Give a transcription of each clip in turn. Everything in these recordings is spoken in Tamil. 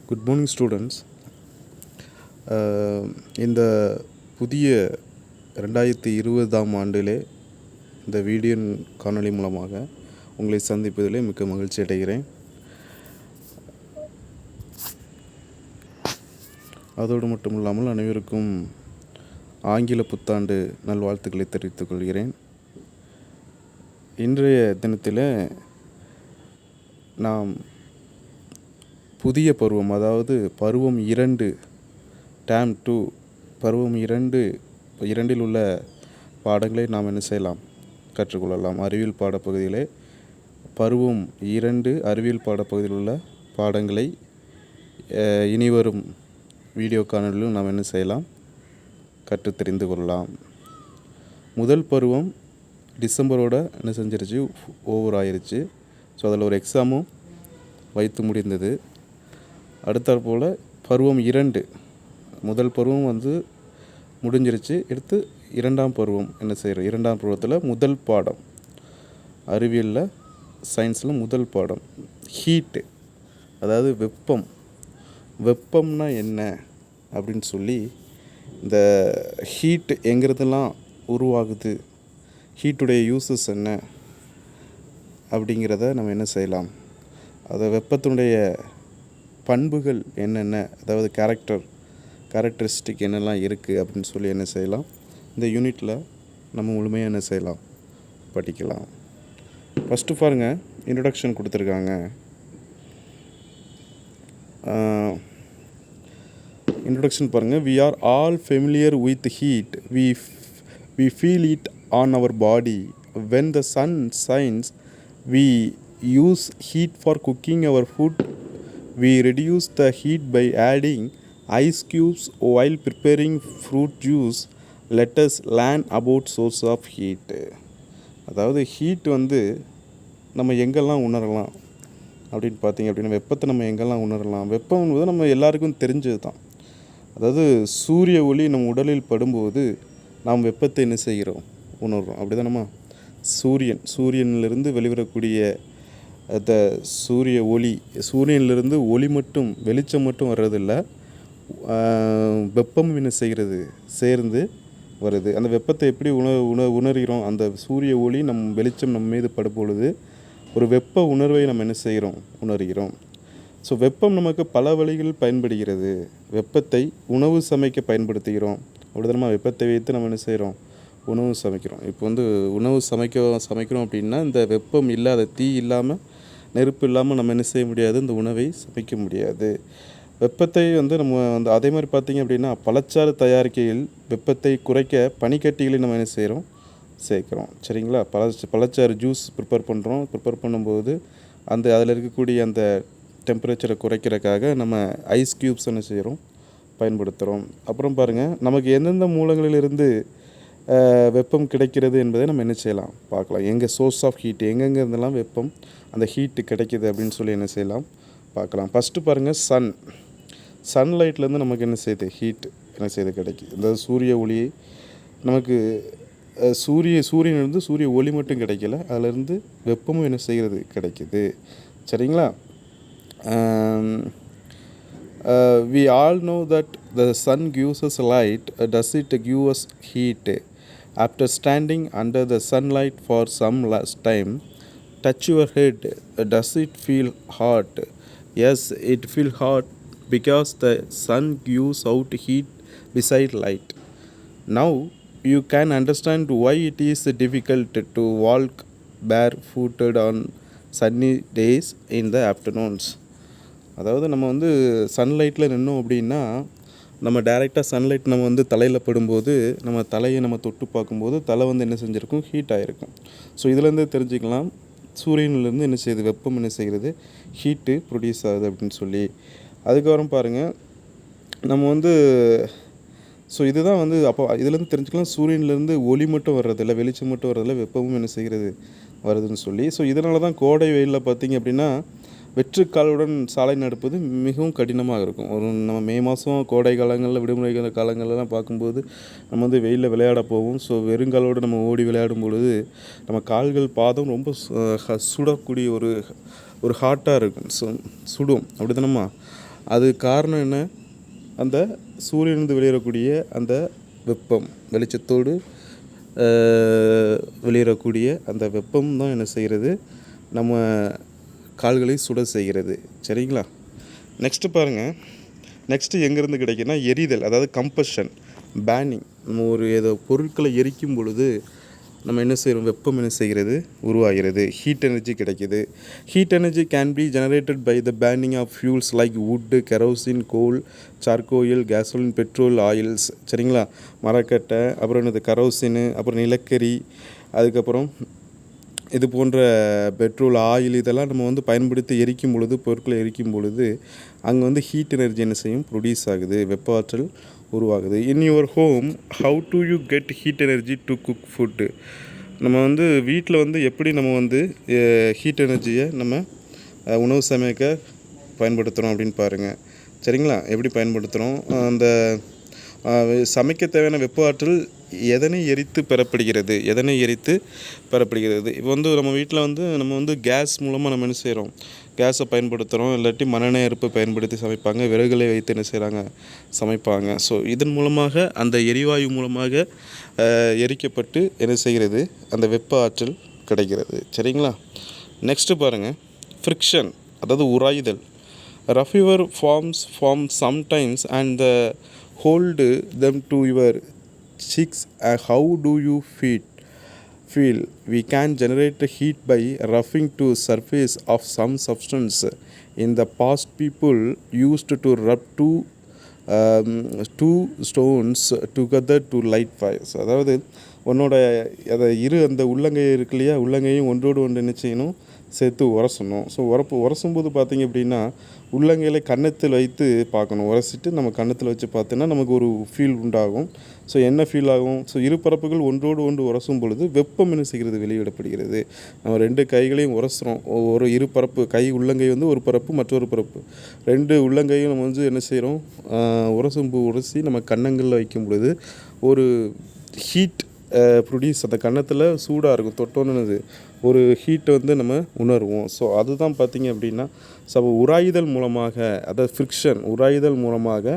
Good morning students. இந்த புதிய 2020ஆம் ஆண்டிலே இந்த வீடியோ காணொளி மூலமாக உங்களை சந்திப்பதிலே மிக்க மகிழ்ச்சி அடைகிறேன். அதோடு மட்டும் இல்லாமல் அனைவருக்கும் ஆங்கில புத்தாண்டு நல்வாழ்த்துக்களை தெரிவித்துக் கொள்கிறேன். இன்றைய தினத்தில் நாம் புதிய பருவம், அதாவது பருவம் 2 டேம் 2 பருவம் 2 உள்ள பாடங்களை நாம் என்ன செய்யலாம், கற்றுக்கொள்ளலாம். அறிவியல் பாடப்பகுதியிலே பருவம் 2 அறிவியல் பாடப்பகுதியில் உள்ள பாடங்களை இனிவரும் வீடியோ காணொலியிலும் நாம் என்ன செய்யலாம், கற்று தெரிந்து கொள்ளலாம். முதல் பருவம் டிசம்பரோட என்ன செஞ்சிருச்சு, ஓவர் ஆயிடுச்சு. ஸோ அதில் ஒரு எக்ஸாமும் வைத்து முடிந்தது. அடுத்தாற்போல் பருவம் 2 முதல் பருவம் முடிஞ்சிருச்சு. எடுத்து 2ஆம் பருவம் என்ன செய்கிறோம், 2ஆம் பருவத்தில் முதல் பாடம் அறிவியலில் சயின்ஸில் முதல் பாடம் ஹீட்டு, அதாவது வெப்பம்னா என்ன அப்படின்னு சொல்லி, இந்த ஹீட் எங்கிறதெல்லாம் உருவாகுது, ஹீட்டுடைய யூசஸ் என்ன அப்படிங்கிறத நம்ம என்ன செய்யலாம், அதை வெப்பத்தினுடைய பண்புகள் என்னென்ன, அதாவது கேரக்டரிஸ்டிக் என்னெல்லாம் இருக்குது அப்படின்னு சொல்லி என்ன செய்யலாம், இந்த யூனிட்டில் நம்ம முழுமையாக என்ன செய்யலாம், படிக்கலாம். ஃபஸ்ட்டு பாருங்கள், இன்ட்ரடக்ஷன் கொடுத்துருக்காங்க. இன்ட்ரடக்ஷன் பாருங்கள். We are all familiar with heat. We feel it on our body. When the sun shines, we use heat for cooking our food. We reduce the heat by adding ice cubes while preparing fruit juice. Let us learn about source of heat. அதாவது ஹீட் நம்ம எங்கெல்லாம் உணரலாம் அப்படின்னு பார்த்தீங்க அப்படின்னா, வெப்பத்தை நம்ம எங்கெல்லாம் உணரலாம். வெப்பம் என்பது நம்ம எல்லாருக்கும் தெரிஞ்சது தான். அதாவது சூரிய ஒளி நம் உடலில் படும்போது நாம் வெப்பத்தை என்ன செய்கிறோம், உணர்கிறோம். அப்படி தான் நம்ம சூரியனிலிருந்து வெளிவரக்கூடிய அந்த சூரிய ஒளி, சூரியனிலிருந்து ஒளி மட்டும், வெளிச்சம் மட்டும் வர்றதில்லை, வெப்பம் என்ன செய்கிறது, சேர்ந்து வருது. அந்த வெப்பத்தை எப்படி உணர்கிறோம், அந்த சூரிய ஒளி வெளிச்சம் நம்ம மீது படும்பொழுது ஒரு வெப்ப உணர்வை நம்ம என்ன செய்கிறோம், உணர்கிறோம். ஸோ வெப்பம் நமக்கு பல வழிகளில் பயன்படுகிறது. வெப்பத்தை உணவு சமைக்க பயன்படுத்துகிறோம். அப்படிதான் வெப்பத்தை வைத்து நம்ம என்ன செய்கிறோம், உணவு சமைக்கிறோம். இப்போ உணவு சமைக்கிறோம் அப்படின்னா, இந்த வெப்பம் இல்லாத, தீ இல்லாமல், நெருப்பு இல்லாமல் நம்ம என்ன செய்ய முடியாது, இந்த உணவை சமைக்க முடியாது. வெப்பத்தை நம்ம அதே மாதிரி பார்த்திங்க அப்படின்னா, பழச்சாறு தயாரிக்கையில் வெப்பத்தை குறைக்க பனிக்கட்டிகளை நம்ம என்ன செய்கிறோம், சேர்க்குறோம். சரிங்களா. பழச்சாறு ஜூஸ் ப்ரிப்பேர் பண்ணும்போது அதில் இருக்கக்கூடிய அந்த டெம்பரேச்சரை குறைக்கிறதுக்காக நம்ம ஐஸ் க்யூப்ஸ் என்ன செய்கிறோம், பயன்படுத்துகிறோம். அப்புறம் பாருங்கள், நமக்கு எந்தெந்த மூலங்களிலிருந்து வெப்பம் கிடைக்கிறது என்பதை நம்ம என்ன செய்யலாம், பார்க்கலாம். எங்கள் சோர்ஸ் ஆஃப் ஹீட், எங்கெங்கே இருந்தெல்லாம் வெப்பம், அந்த ஹீட்டு கிடைக்கிது அப்படின்னு சொல்லி என்ன செய்யலாம், பார்க்கலாம். ஃபஸ்ட்டு பாருங்கள், சன்லைட்லேருந்து நமக்கு என்ன செய்யுது, ஹீட் என்ன செய்யுது, கிடைக்கிது. இந்த சூரிய ஒளி நமக்கு சூரியனிலிருந்து சூரிய ஒளி மட்டும் கிடைக்கல, அதிலிருந்து வெப்பமும் என்ன செய்கிறது, கிடைக்கிது. சரிங்களா. We all know that the sun gives us light. Does it give us heat? After standing under the sunlight for some last time, touch your head. Does it feel hot? Yes, it feels hot because the sun gives out heat beside light. Now you can understand why it is difficult to walk barefooted on sunny days in the afternoons. அதாவது நம்ம சன்லைட்டில் நின்னோம் அப்படின்னா, நம்ம டைரெக்டாக சன்லைட் நம்ம தலையில் படும்போது, நம்ம தலையை நம்ம தொட்டு பார்க்கும்போது தலை என்ன செஞ்சுருக்கும், ஹீட் ஆகிருக்கும். ஸோ இதுலேருந்து தெரிஞ்சுக்கலாம், சூரியனிலேருந்து என்ன செய்யுது, வெப்பம் என்ன செய்கிறது, ஹீட்டு ப்ரொடியூஸ் ஆகுது அப்படின்னு சொல்லி. அதுக்கப்புறம் பாருங்கள், நம்ம ஸோ இதுதான் அப்போ இதுலேருந்து தெரிஞ்சுக்கலாம், சூரியனிலேருந்து ஒளி மட்டும் வர்றதில்லை, வெளிச்சம் மட்டும் வர்றதில்லை, வெப்பமும் என்ன செய்கிறது, வருதுன்னு சொல்லி. ஸோ இதனால தான் கோடை வெயிலில் பார்த்திங்க அப்படின்னா, வெற்றுக்காலுடன் சாலை நடப்பது மிகவும் கடினமாக இருக்கும். நம்ம மே மாதம் கோடை காலங்களில், விடுமுறை காலங்கள்லாம் பார்க்கும்போது நம்ம வெயிலில் விளையாட போவோம். ஸோ வெறுங்காலோடு நம்ம ஓடி விளையாடும் பொழுது நம்ம கால்கள், பாதம் ரொம்ப சுடக்கூடிய ஒரு ஹாட்டாக இருக்கும். சுடும். அப்படி தானம்மா. அது காரணம் என்ன? அந்த சூரியனிலிருந்து வெளியேறக்கூடிய அந்த வெப்பம், வெளிச்சத்தோடு வெளியேறக்கூடிய அந்த வெப்பம் தான் என்ன செய்கிறது, நம்ம கால்களை சுட செய்கிறது. சரிங்களா? நெக்ஸ்ட்டு பாருங்கள். நெக்ஸ்ட்டு எங்கேருந்து கிடைக்குன்னா எரிதல், அதாவது கம்பஷன், பேர்னிங். நம்ம ஒரு ஏதோ பொருட்களை எரிக்கும் பொழுது நம்ம என்ன செய்கிறோம், வெப்பம் என்ன செய்கிறது, உருவாகிறது, ஹீட் எனர்ஜி கிடைக்கிது. Heat energy can be generated by the burning of fuels like wood, kerosene, coal, charcoal, gasoline, petrol, oils. சரிங்களா? மரக்கட்டை, அப்புறம் என்னது கரோசின், அப்புறம் நிலக்கரி, அதுக்கப்புறம் இது போன்ற பெட்ரோல், ஆயில், இதெல்லாம் நம்ம வந்து பயன்படுத்தி எரிக்கும் பொழுது, பொருட்களை எரிக்கும் பொழுது அங்கே வந்து ஹீட் எனர்ஜி என்ன செய்யும், ப்ரொடியூஸ் ஆகுது, வெப்ப ஆற்றல் உருவாகுது. In your home how to you get heat energy to cook food? நம்ம வந்து வீட்டில் வந்து எப்படி நம்ம வந்து ஹீட் எனர்ஜியை நம்ம உணவு சமைக்க பயன்படுத்துகிறோம் அப்படின்னு பாருங்கள். சரிங்களா? எப்படி பயன்படுத்துகிறோம்? அந்த சமைக்க தேவையான வெப்ப ஆற்றல் எதனை எரித்து பெறப்படுகிறது, இப்போ வந்து நம்ம வீட்டில் வந்து நம்ம வந்து கேஸ் மூலமாக நம்ம என்ன செய்கிறோம், கேஸை பயன்படுத்துகிறோம். இல்லாட்டி மண்ணெண்ணெய் அடுப்பை பயன்படுத்தி சமைப்பாங்க, விறகுகளை வைத்து என்ன செய்கிறாங்க, சமைப்பாங்க. ஸோ இதன் மூலமாக அந்த எரிவாயு மூலமாக எரிக்கப்பட்டு என்ன செய்கிறது, அந்த வெப்ப ஆற்றல் கிடைக்கிறது. சரிங்களா? நெக்ஸ்ட்டு பாருங்கள், ஃப்ரிக்ஷன், அதாவது உராய்தல். ரஃபிவர் form sometimes and the hold them to your cheeks. How do you feel? We can generate heat by roughing to surface of some substance. In the past, people used to rub two stones together to light fires. அதாவது உன்னோட அதை அந்த உள்ளங்கை இருக்கு இல்லையா, உள்ளங்கையும் ஒன்றோடு ஒன்று என்ன செய்யணும், சேர்த்து உரசணும். ஸோ உரசும்போது பார்த்திங்க அப்படின்னா உள்ளங்கையில் கன்னத்தில் வைத்து பார்க்கணும். உரசிட்டு நம்ம கன்னத்தில் வச்சு பார்த்தோன்னா நமக்கு ஒரு ஃபீல் உண்டாகும். ஸோ என்ன ஃபீல் ஆகும்? ஸோ இரு பரப்புகள் ஒன்றோடு ஒன்று உரசும் பொழுது வெப்பம் என்ன செய்கிறது, வெளியிடப்படுகிறது. நம்ம 2 கைகளையும் உரசுகிறோம். ஒரு இரு பரப்பு, கை உள்ளங்கை வந்து ஒரு பரப்பு, மற்றொரு பரப்பு, 2 உள்ளங்கையும் நம்ம வந்து என்ன செய்கிறோம், உரசி நம்ம கன்னங்களில் வைக்கும் பொழுது ஒரு ஹீட் ப்ரொடியூஸ், அந்த கன்னத்தில் சூடாக இருக்கும், தொட்டோன்னு ஒரு ஹீட்டை வந்து நம்ம உணர்வோம். ஸோ அதுதான் பார்த்திங்க அப்படின்னா உராய்தல் மூலமாக, அதாவது ஃப்ரிக்ஷன், உராய்தல் மூலமாக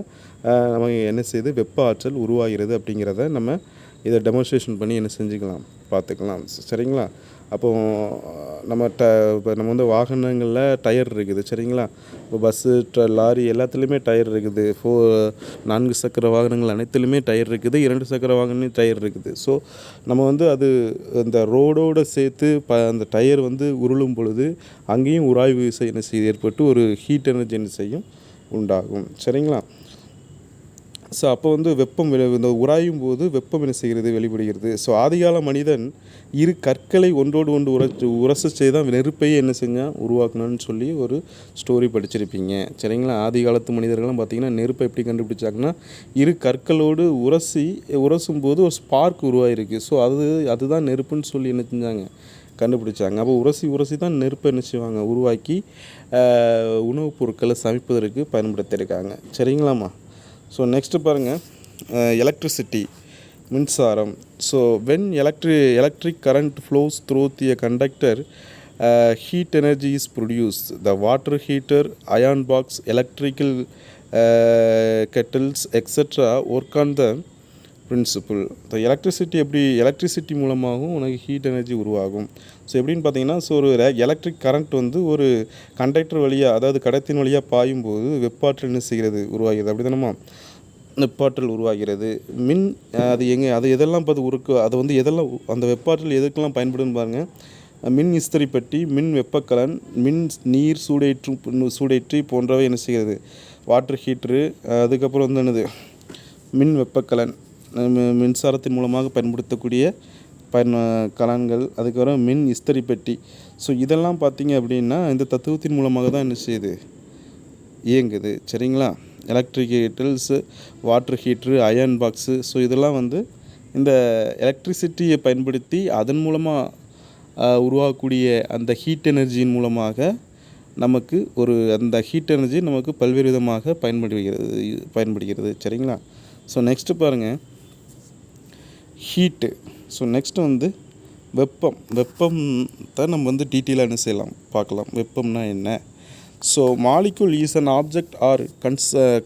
நம்ம என்ன செய்யுது, வெப்ப ஆற்றல் உருவாகிறது அப்படிங்கிறத நம்ம இதை டெமான்ஸ்ட்ரேஷன் பண்ணி என்ன செஞ்சுக்கலாம், பார்த்துக்கலாம். சரிங்களா? அப்போது இப்போ நம்ம வந்து வாகனங்களில் டயர் இருக்குது. சரிங்களா? இப்போ பஸ்ஸு, லாரி எல்லாத்துலேயுமே டயர் இருக்குது. 4 சக்கர வாகனங்கள் அனைத்துலேயுமே டயர் இருக்குது, 2 சக்கர வாகனம் டயர் இருக்குது. ஸோ நம்ம வந்து அது அந்த ரோடோடு சேர்த்து அந்த டயர் வந்து உருளும் பொழுது அங்கேயும் உராய்வு விசை என்ன செய்து ஏற்பட்டு ஒரு ஹீட் எனர்ஜி என்ன செய்யும், உண்டாகும். சரிங்களா? ஸோ அப்போ வந்து வெப்பம் இந்த உராயும் போது வெப்பம் என்ன செய்கிறது, வெளிப்படுகிறது. ஸோ ஆதிகால மனிதன் இரு கற்களை ஒன்றோடு ஒன்று உரச செய்தான் நெருப்பையே என்ன செஞ்சால் உருவாக்கணும்னு சொல்லி ஒரு ஸ்டோரி படிச்சிருப்பீங்க. சரிங்களா? ஆதி காலத்து மனிதர்கள்லாம் பார்த்திங்கன்னா நெருப்பை எப்படி கண்டுபிடிச்சாங்கன்னா இரு கற்களோடு உரசும் போது ஒரு ஸ்பார்க் உருவாயிருக்கு. ஸோ அதுதான் நெருப்புன்னு சொல்லி என்ன செஞ்சாங்க, கண்டுபிடிச்சாங்க. அப்போ உரசி தான் நெருப்பை என்ன செய்வாங்க, உருவாக்கி உணவுப் பொருட்களை சமைப்பதற்கு பயன்படுத்தியிருக்காங்க. சரிங்களாம்மா? ஸோ நெக்ஸ்ட்டு பாருங்கள், எலக்ட்ரிசிட்டி, மின்சாரம். So when electric current flows through the conductor, heat energy is produce. The water heater, iron box, electrical kettles etcetera work on the principle. The electricity மூலமாகவும் உனக்கு ஹீட் எனர்ஜி உருவாகும். ஸோ எப்படின்னு பார்த்தீங்கன்னா, ஸோ ஒரு எலக்ட்ரிக் கரண்ட் வந்து ஒரு கண்டக்டர் வழியாக, அதாவது கடத்தின் வழியாக பாயும்போது வெப்பாற்றல் என்ன செய்கிறது, உருவாகிறது. அப்படி தானம்மா, வெப்பாற்றல் உருவாகிறது. அது எதெல்லாம் பார்த்து அது வந்து எதெல்லாம் அந்த வெப்பாற்றல் எதுக்கெல்லாம் பயன்படுன்னு பாருங்கள். மின் இஸ்திரிப்பெட்டி, மின் வெப்பக்கலன், மின் நீர் சூடேற்றி போன்றவை என்ன செய்கிறது, வாட்டர் ஹீட்ரு. அதுக்கப்புறம் வந்து என்னது, மின் வெப்பக்கலன், மின்சாரத்தின் மூலமாக பயன்படுத்தக்கூடிய கலன்கள். அதுக்கப்புறம் மின் இஸ்திரிப்பெட்டி. ஸோ இதெல்லாம் பார்த்திங்க அப்படின்னா இந்த தத்துவத்தின் மூலமாக தான் என்ன செய்யுது, இயங்குது. சரிங்களா? Electric kettles, water heater, iron box. So இதெல்லாம் வந்து இந்த எலக்ட்ரிசிட்டியை பயன்படுத்தி அதன் மூலமாக உருவாகக்கூடிய அந்த ஹீட் எனர்ஜியின் மூலமாக நமக்கு அந்த ஹீட் எனர்ஜி நமக்கு பல்வேறு விதமாக பயன்படுகிறது. சரிங்களா? ஸோ நெக்ஸ்ட்டு பாருங்கள், ஹீட்டு. ஸோ நெக்ஸ்ட்டு வந்து வெப்பம் தான் நம்ம வந்து டீட்டெயிலாக என்ன செய்யலாம், பார்க்கலாம். வெப்பம்னா என்ன? So molecule is an object or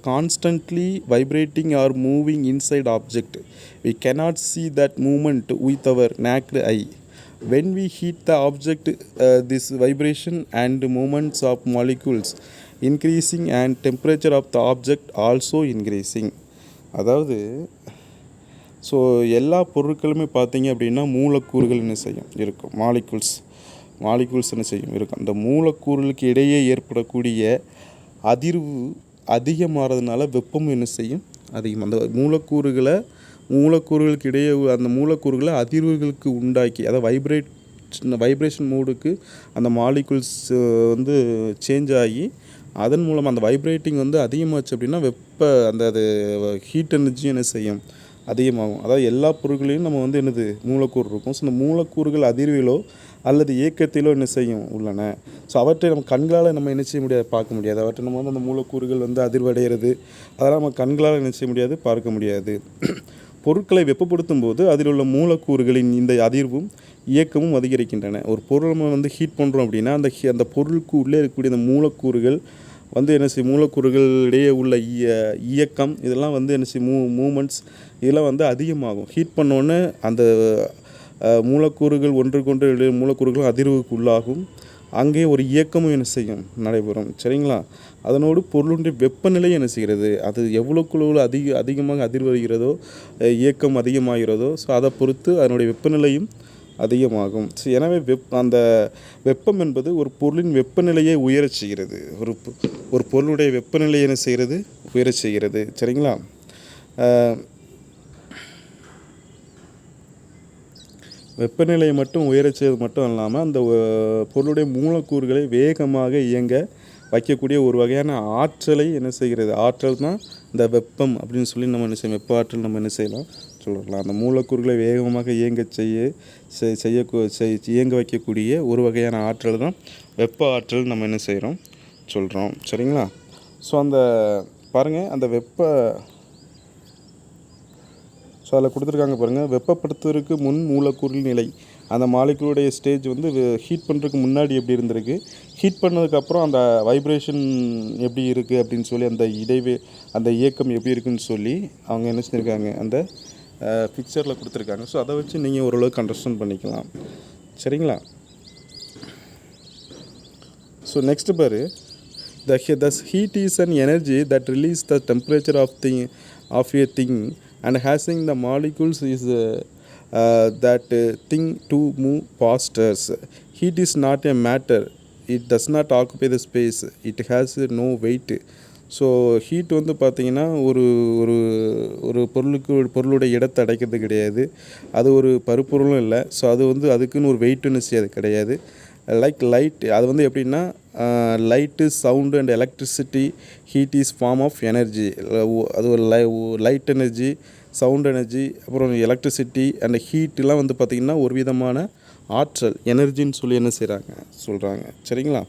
constantly vibrating or moving inside object. We cannot see that movement with our naked eye. When we heat the object, this vibration and movements of molecules increasing and temperature of the object also increasing. அதாவது ஸோ எல்லா பொருட்களுமே பார்த்தீங்க அப்படின்னா மூலக்கூறுகள் என்ன செய்யும் இருக்கும், மாலிகுல்ஸ் என்ன செய்யும் இருக்கும். அந்த மூலக்கூறுகளுக்கு இடையே ஏற்படக்கூடிய அதிர்வு அதிகமாகிறதுனால வெப்பம் என்ன செய்யும் அதிகம். அந்த மூலக்கூறுகளுக்கு இடையே அந்த மூலக்கூறுகளை அதிர்வுகளுக்கு உண்டாக்கி, அதாவது வைப்ரேஷன் மோடுக்கு அந்த மாலிகுல்ஸ் வந்து சேஞ்ச் ஆகி அதன் மூலம் அந்த வைப்ரேட்டிங் வந்து அதிகமாச்சு அப்படின்னா அது ஹீட் எனர்ஜி என்ன செய்யும் அதிகமாகும். அதாவது எல்லா பொருட்களையும் நம்ம வந்து என்னது மூலக்கூறு இருக்கும். ஸோ அந்த மூலக்கூறுகள் அதிர்விலோ அல்லது இயக்கத்திலோ என்ன செய்யும் உள்ளன. ஸோ அவற்றை நம்ம கண்களால் நம்ம என்ன செய்ய முடியாது, பார்க்க முடியாது. அவற்றை நம்ம வந்து அந்த மூலக்கூறுகள் வந்து அதிர்வடைகிறது அதெல்லாம் நம்ம கண்களால் என்ன செய்ய முடியாது, பார்க்க முடியாது. பொருட்களை வெப்பப்படுத்தும் போது அதில் உள்ள மூலக்கூறுகளின் இந்த அதிர்வும் இயக்கமும் அதிகரிக்கின்றன. ஒரு பொருள் நம்ம வந்து ஹீட் பண்ணுறோம் அப்படின்னா அந்த பொருளுக்கு உள்ளே இருக்கக்கூடிய அந்த மூலக்கூறுகள் வந்து என்ன செய்யும், மூலக்கூறுகளிடையே உள்ள இயக்கம் இதெல்லாம் வந்து என்ன செய்யும், மூமெண்ட்ஸ் இதெல்லாம் வந்து அதிகமாகும். ஹீட் பண்ணோன்னே அந்த மூலக்கூறுகள் ஒன்றுக்கொன்று மூலக்கூறுகள் அதிர்வுக்கு உள்ளாகும். அங்கே ஒரு இயக்கமும் என்ன செய்யும் நடைபெறும். சரிங்களா. அதனோடு பொருளுடைய வெப்பநிலை என்ன செய்கிறது, அது எவ்வளோக்குள்ள அதிகமாக அதிர்வருகிறதோ இயக்கம் அதிகமாகிறதோ ஸோ அதை பொறுத்து அதனுடைய வெப்பநிலையும் அதிகமாகும். ஸோ எனவே அந்த வெப்பம் என்பது ஒரு பொருளின் வெப்பநிலையை உயரச் செய்கிறது. ஒரு பொருளுடைய வெப்பநிலையை என்ன செய்கிறது, உயரச் செய்கிறது. சரிங்களா. வெப்பநிலையை மட்டும் உயரச் செய்வது மட்டும் இல்லாமல் அந்த பொருளுடைய மூலக்கூறுகளை வேகமாக இயங்க வைக்கக்கூடிய ஒரு வகையான ஆற்றலை என்ன செய்கிறது, ஆற்றல் தான் இந்த வெப்பம் அப்படின்னு சொல்லி நம்ம என்ன செய்யணும், வெப்ப ஆற்றல் நம்ம என்ன செய்யலாம் சொல்லலாம். அந்த மூலக்கூறுகளை வேகமாக இயங்க வைக்கக்கூடிய ஒரு வகையான ஆற்றல் தான் வெப்ப ஆற்றல் நம்ம என்ன செய்கிறோம் சொல்கிறோம். சரிங்களா. ஸோ அந்த பாருங்கள் அந்த ஸோ அதில் கொடுத்துருக்காங்க பாருங்கள், வெப்பப்படுத்துவதற்கு முன் மூலக்கூறின் நிலை, அந்த மாலிகுலுடைய ஸ்டேஜ் வந்து ஹீட் பண்ணுறதுக்கு முன்னாடி எப்படி இருந்திருக்கு, ஹீட் பண்ணதுக்கப்புறம் அந்த வைப்ரேஷன் எப்படி இருக்குது அப்படின்னு சொல்லி அந்த இயக்கம் எப்படி இருக்குன்னு சொல்லி அவங்க என்ன செஞ்சுருக்காங்க அந்த பிக்சரில் கொடுத்துருக்காங்க. ஸோ அதை வச்சு நீங்கள் ஓரளவுக்கு அண்டர்ஸ்டாண்ட் பண்ணிக்கலாம். சரிங்களா. ஸோ நெக்ஸ்ட் பாரு, thus heat is an energy that release the temperature of a thing and having the molecules is that thing to move faster. Heat is not a matter, it does not occupy the space, it has no weight. So heat வந்து பார்த்திங்கன்னா ஒரு ஒரு ஒரு பொருளுடைய இடத்தை அடைக்கிறது கிடையாது, அது ஒரு பருப்பொருளும் இல்லை. ஸோ அது வந்து அதுக்குன்னு ஒரு வெயிட்னஸ் அது கிடையாது. லைட் அது வந்து எப்படின்னா light, sound and electricity, heat is form of energy. அது ஒரு லைட் எனர்ஜி, சவுண்ட் எனர்ஜி, அப்புறம் எலக்ட்ரிசிட்டி அண்ட் ஹீட்டெலாம் வந்து பார்த்திங்கன்னா ஒரு விதமான ஆற்றல் எனர்ஜின்னு சொல்லி என்ன சொல்கிறாங்க. சரிங்களா.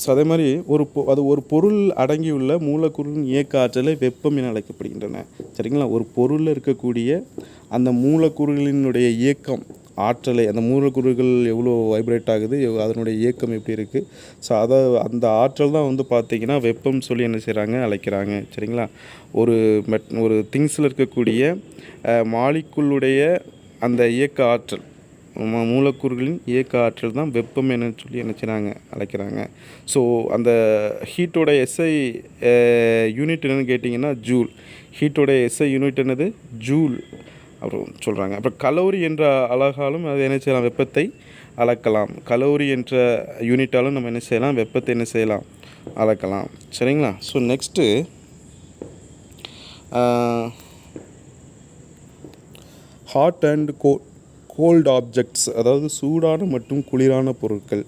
ஸோ அதே மாதிரி ஒரு பொருள் அடங்கியுள்ள மூலக்கூறின் இயக்க ஆற்றலை வெப்பம் என அழைக்கப்படுகின்றன. சரிங்களா. ஒரு பொருளில் இருக்கக்கூடிய அந்த மூலக்கூறுகளினுடைய இயக்கம் ஆற்றலை, அந்த மூலக்கூறுகள் எவ்வளோ வைப்ரேட் ஆகுது, அதனுடைய இயக்கம் எப்படி இருக்குது, ஸோ அந்த ஆற்றல் தான் வந்து பார்த்திங்கன்னா வெப்பம் சொல்லி என்ன செய்கிறாங்க அழைக்கிறாங்க. சரிங்களா. ஒரு திங்ஸில் இருக்கக்கூடிய மாலிகுலுடைய அந்த இயக்க ஆற்றல், மூலக்கூறுகளின் இயக்க ஆற்றல் தான் வெப்பம் என சொல்லி என்ன செய்கிறாங்க அழைக்கிறாங்க. ஸோ அந்த ஹீட்டோட எஸ்ஐ யூனிட் என்னென்னு கேட்டிங்கன்னா ஜூல். ஹீட்டோட எஸ்ஐ யூனிட் என்னது, ஜூல் அப்புறம் சொல்கிறாங்க. அப்புறம் கலோரி என்ற அலகாலும் அது என்ன செய்யலாம், வெப்பத்தை அளக்கலாம். கலோரி என்ற யூனிட்டாலும் நம்ம என்ன செய்யலாம், வெப்பத்தை என்ன செய்யலாம் அளக்கலாம். சரிங்களா. So next hot and cold objects, அதாவது சூடான மற்றும் குளிரான பொருட்கள்.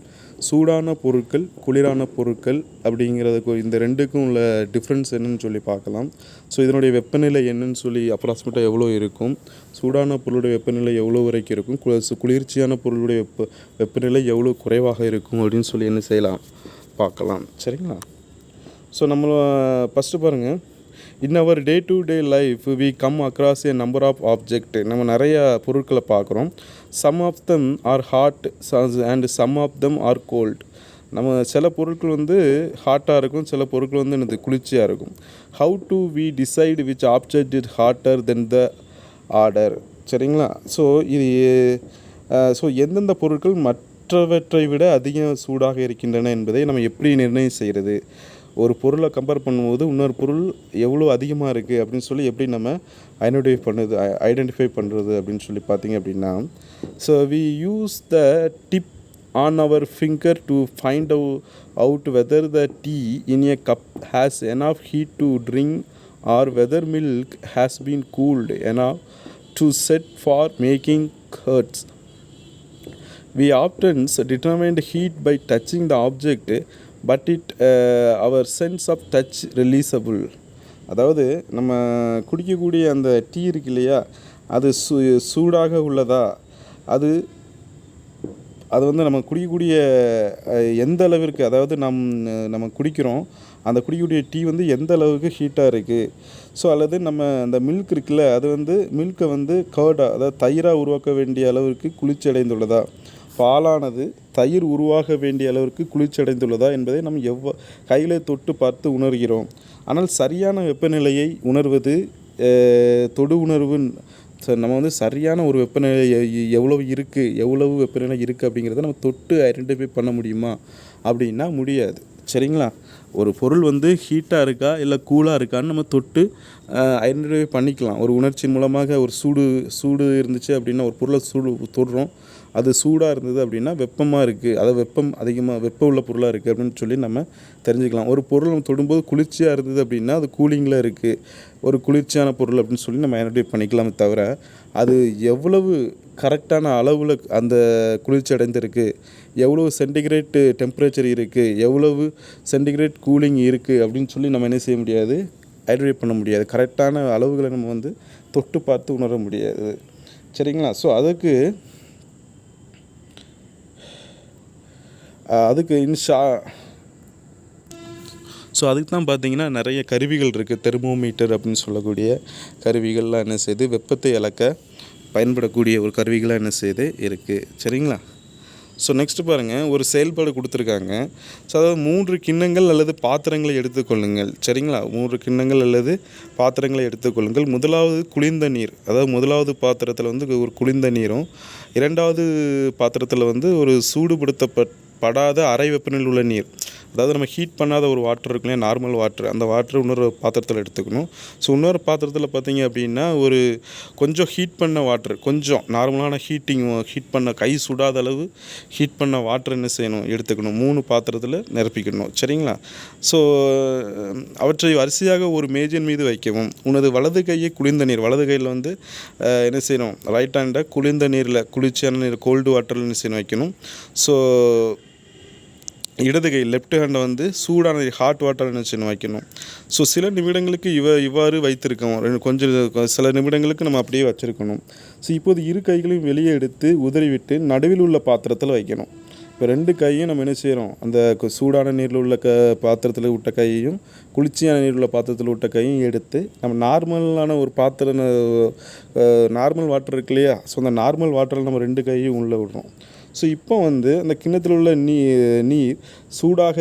சூடான பொருட்கள், குளிரான பொருட்கள் அப்படிங்கிறதுக்கு இந்த ரெண்டுக்கும் உள்ள டிஃப்ரென்ஸ் என்னன்னு சொல்லி பார்க்கலாம். ஸோ இதனுடைய வெப்பநிலை என்னன்னு சொல்லி அப்ராக்சிமேட்டாக எவ்வளோ இருக்கும், சூடான பொருளுடைய வெப்பநிலை எவ்வளோ வரைக்கும் இருக்கும், குளிர்ச்சியான பொருளுடைய வெப்பநிலை எவ்வளோ குறைவாக இருக்கும் அப்படின்னு சொல்லி என்ன செய்யலாம் பார்க்கலாம். சரிங்களா. ஸோ நம்ம ஃபஸ்ட்டு பாருங்கள், in our day to day life we come across a number of object. நம்ம நிறைய பொருட்களை பார்க்குறோம். Some of them are hot and some of them are cold. நம்ம சில பொருட்கள் வந்து ஹாட்டாக இருக்கும், சில பொருட்கள் வந்து எனக்கு குளிர்ச்சியாக இருக்கும். How do we decide which object is hotter than the order. சரிங்களா? ஸோ எந்தெந்த பொருட்கள் மற்றவற்றை விட அதிக சூடாக இருக்கின்றன என்பதை நம்ம எப்படி நிர்ணயம் செய்கிறது? ஒரு பொருளை கம்பேர் பண்ணும்போது இன்னொரு பொருள் எவ்வளோ அதிகமாக இருக்குது அப்படின்னு சொல்லி எப்படி நம்ம ஐடென்டிஃபை பண்ணுறது அப்படின்னு சொல்லி பார்த்தீங்க அப்படின்னா, so we use the tip on our finger to find out whether the tea in a cup has enough heat to drink or whether milk has been cooled enough to set for making curds. We often determine heat by touching the object, but our sense of touch releasable. அதாவது நம்ம குடிக்கக்கூடிய அந்த டீ இருக்கு இல்லையா, அது சூடாக உள்ளதா, அது வந்து நம்ம குடிக்கக்கூடிய எந்த அளவிற்கு, அதாவது நம்ம குடிக்கிறோம், அந்த குடிக்கக்கூடிய டீ வந்து எந்த அளவுக்கு ஹீட்டாக இருக்குது. ஸோ அல்லது நம்ம அந்த மில்க் இருக்குல்ல, அது வந்து மில்கை வந்து கர்டாக, அதாவது தயிராக உருவாக்க வேண்டிய அளவிற்கு குளிர்ச்சி அடைந்துள்ளதா, பாலானது தயிர் உருவாக வேண்டிய அளவிற்கு குளிர்ச்சி அடைந்துள்ளதா என்பதை நம்ம கையில் தொட்டு பார்த்து உணர்கிறோம். ஆனால் சரியான வெப்பநிலையை உணர்வது தொடு உணர்வு. நம்ம வந்து சரியான ஒரு வெப்பநிலை எவ்வளவு வெப்பநிலை இருக்குது அப்படிங்கிறத நம்ம தொட்டு ஐடென்டிஃபை பண்ண முடியுமா அப்படின்னா முடியாது. சரிங்களா? ஒரு பொருள் வந்து ஹீட்டாக இருக்கா இல்லை கூலாக இருக்கான்னு நம்ம தொட்டு ஐடென்டிஃபை பண்ணிக்கலாம். ஒரு உணர்ச்சி மூலமாக ஒரு சூடு இருந்துச்சு அப்படின்னா, ஒரு பொருளை தொடுறோம், அது சூடாக இருந்தது அப்படின்னா வெப்பமாக இருக்குது, அதாவது வெப்பம் உள்ள பொருளாக இருக்குது அப்படின்னு சொல்லி நம்ம தெரிஞ்சுக்கலாம். ஒரு பொருள் நம்ம தொடும்போது குளிர்ச்சியாக இருந்தது அப்படின்னா அது கூலிங்கில் இருக்குது, ஒரு குளிர்ச்சியான பொருள் அப்படின்னு சொல்லி நம்ம ஐடென்டிஃபை பண்ணிக்கலாமே தவிர, அது எவ்வளவு கரெக்டான அளவில் அந்த குளிர்ச்சி அடைந்திருக்கு, எவ்வளவு சென்டிகிரேட் டெம்பரேச்சர் இருக்குது, எவ்வளவு சென்டிகிரேட் கூலிங் இருக்குது அப்படின்னு சொல்லி நம்ம என்ன செய்ய முடியாது, ஐடென்டிஃபை பண்ண முடியாது. கரெக்டான அளவுகளை நம்ம வந்து தொட்டு பார்த்து உணர முடியாது. சரிங்களா? ஸோ அதுக்கு அதுக்கு தான் பார்த்தீங்கன்னா நிறைய கருவிகள் இருக்குது. தெர்மோமீட்டர் அப்படின்னு சொல்லக்கூடிய கருவிகள்லாம் என்ன செய்யுது, வெப்பத்தை அளக்க பயன்படக்கூடிய ஒரு கருவிகளாக என்ன செய்யுது இருக்குது. சரிங்களா? ஸோ நெக்ஸ்ட்டு பாருங்கள், ஒரு செயல்பாடு கொடுத்துருக்காங்க. ஸோ அதாவது 3 கிண்ணங்கள் அல்லது பாத்திரங்களை எடுத்துக்கொள்ளுங்கள். சரிங்களா? 3 கிண்ணங்கள் அல்லது பாத்திரங்களை எடுத்துக்கொள்ளுங்கள். முதலாவது குளிர்ந்த நீர், அதாவது முதலாவது பாத்திரத்தில் வந்து ஒரு குளிர்ந்த நீரும், இரண்டாவது பாத்திரத்தில் வந்து ஒரு சூடுபடுத்தப்படாத அரை வெப்பநிலையில் உள்ள நீர், அதாவது நம்ம ஹீட் பண்ணாத ஒரு வாட்டர் இருக்கு இல்லையா, நார்மல் வாட்டர், அந்த வாட்டர் இன்னொரு பாத்திரத்தில் எடுத்துக்கணும். ஸோ இன்னொரு பாத்திரத்தில் பார்த்தீங்க அப்படின்னா ஒரு கொஞ்சம் ஹீட் பண்ண வாட்டர், கொஞ்சம் நார்மலான ஹீட் பண்ண கை சுடாத அளவு ஹீட் பண்ண வாட்டர் என்ன செய்யணும், எடுத்துக்கணும். 3 பாத்திரத்தில் நிரப்பிக்கணும். சரிங்களா? ஸோ அவற்றை வரிசையாக ஒரு மேஜின் மீது வைக்கவும். உனது வலது கையை குளிர்ந்த நீர், வலது கையில் வந்து என்ன செய்யணும், ரைட் ஹேண்டை குளிர்ந்த நீரில், குளிர்ச்சியான நீர், கோல்டு வாட்டரில் என்ன செய்யணும் வைக்கணும். ஸோ இடது கை லெஃப்ட் ஹேண்டை வந்து சூடான ஹாட் வாட்டர் என்ன வைக்கணும். ஸோ சில நிமிடங்களுக்கு இவ்வாறு வைத்திருக்கோம், சில நிமிடங்களுக்கு நம்ம அப்படியே வச்சுருக்கணும். ஸோ இப்போது இரு கைகளையும் வெளியே எடுத்து உதறிவிட்டு நடுவில் உள்ள பாத்திரத்தில் வைக்கணும். இப்போ 2 கையும் நம்ம என்ன செய்கிறோம், அந்த சூடான நீரில் உள்ள பாத்திரத்தில் விட்ட கையையும் குளிர்ச்சியான நீரில் உள்ள பாத்திரத்தில் விட்ட கையும் எடுத்து நம்ம நார்மலான ஒரு நார்மல் வாட்டர் இருக்கு இல்லையா, ஸோ அந்த நார்மல் வாட்டரில் நம்ம 2 கையும் உள்ளே விடுறோம். ஸோ இப்போ வந்து அந்த கிண்ணத்தில் உள்ள நீர் சூடாக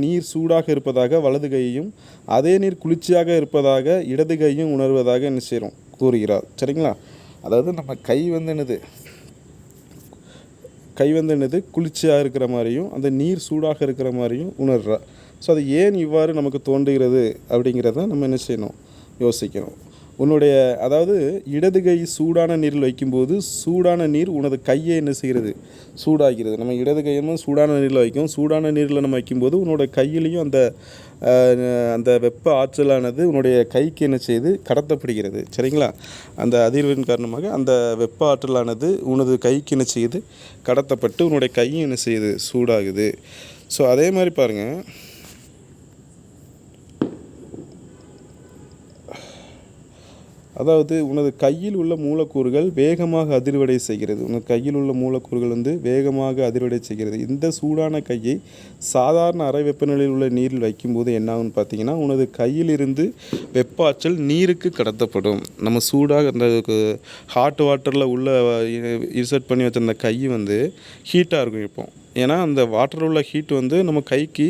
நீர் சூடாக இருப்பதாக வலது கையும், அதே நீர் குளிர்ச்சியாக இருப்பதாக இடது கையும் உணர்வதாக என்ன செய்கிறோம், கூறுகிறார். சரிங்களா? அதாவது நம்ம கை வந்து என்னது குளிர்ச்சியாக இருக்கிற மாதிரியும் அந்த நீர் சூடாக இருக்கிற மாதிரியும் உணர்றா. ஸோ அது ஏன் இவ்வாறு நமக்கு தோன்றுகிறது அப்படிங்கிறத நம்ம என்ன செய்யணும், யோசிக்கணும். அதாவது இடது கை சூடான நீரில் வைக்கும்போது சூடான நீர் உனது கையை என்ன செய்கிறது, சூடாகிறது. நம்ம இடது கையும் சூடான நீரில் வைக்கும், சூடான நீரில் நம்ம வைக்கும்போது உன்னோட கையிலையும் அந்த வெப்ப ஆற்றலானது உன்னுடைய கைக்கு என்ன செய்து கடத்தப்படுகிறது. சரிங்களா? அந்த அதிர்வின் காரணமாக அந்த வெப்ப ஆற்றலானது உனது கைக்கு என்ன செய்யுது, கடத்தப்பட்டு உன்னுடைய கையும் என்ன செய்யுது, சூடாகுது. ஸோ அதே மாதிரி பாருங்கள், அதாவது உனது கையில் உள்ள மூலக்கூறுகள் வேகமாக அதிர்வடை செய்கிறது. உனது கையில் உள்ள மூலக்கூறுகள் வந்து வேகமாக அதிர்வடை செய்கிறது. இந்த சூடான கையை சாதாரண அறை வெப்பநிலையில் உள்ள நீரில் வைக்கும்போது என்ன ஆகும்னு பார்த்தீங்கன்னா, உனது கையிலிருந்து வெப்ப ஆற்றல் நீருக்கு கடத்தப்படும். நம்ம சூடாக அந்த ஹாட் வாட்டரில் உள்ள இன்சர்ட் பண்ணி வச்ச அந்த கை வந்து ஹீட்டாக இருக்கும் இப்போ. ஏன்னா அந்த வாட்டரில் உள்ள ஹீட் வந்து நம்ம கைக்கு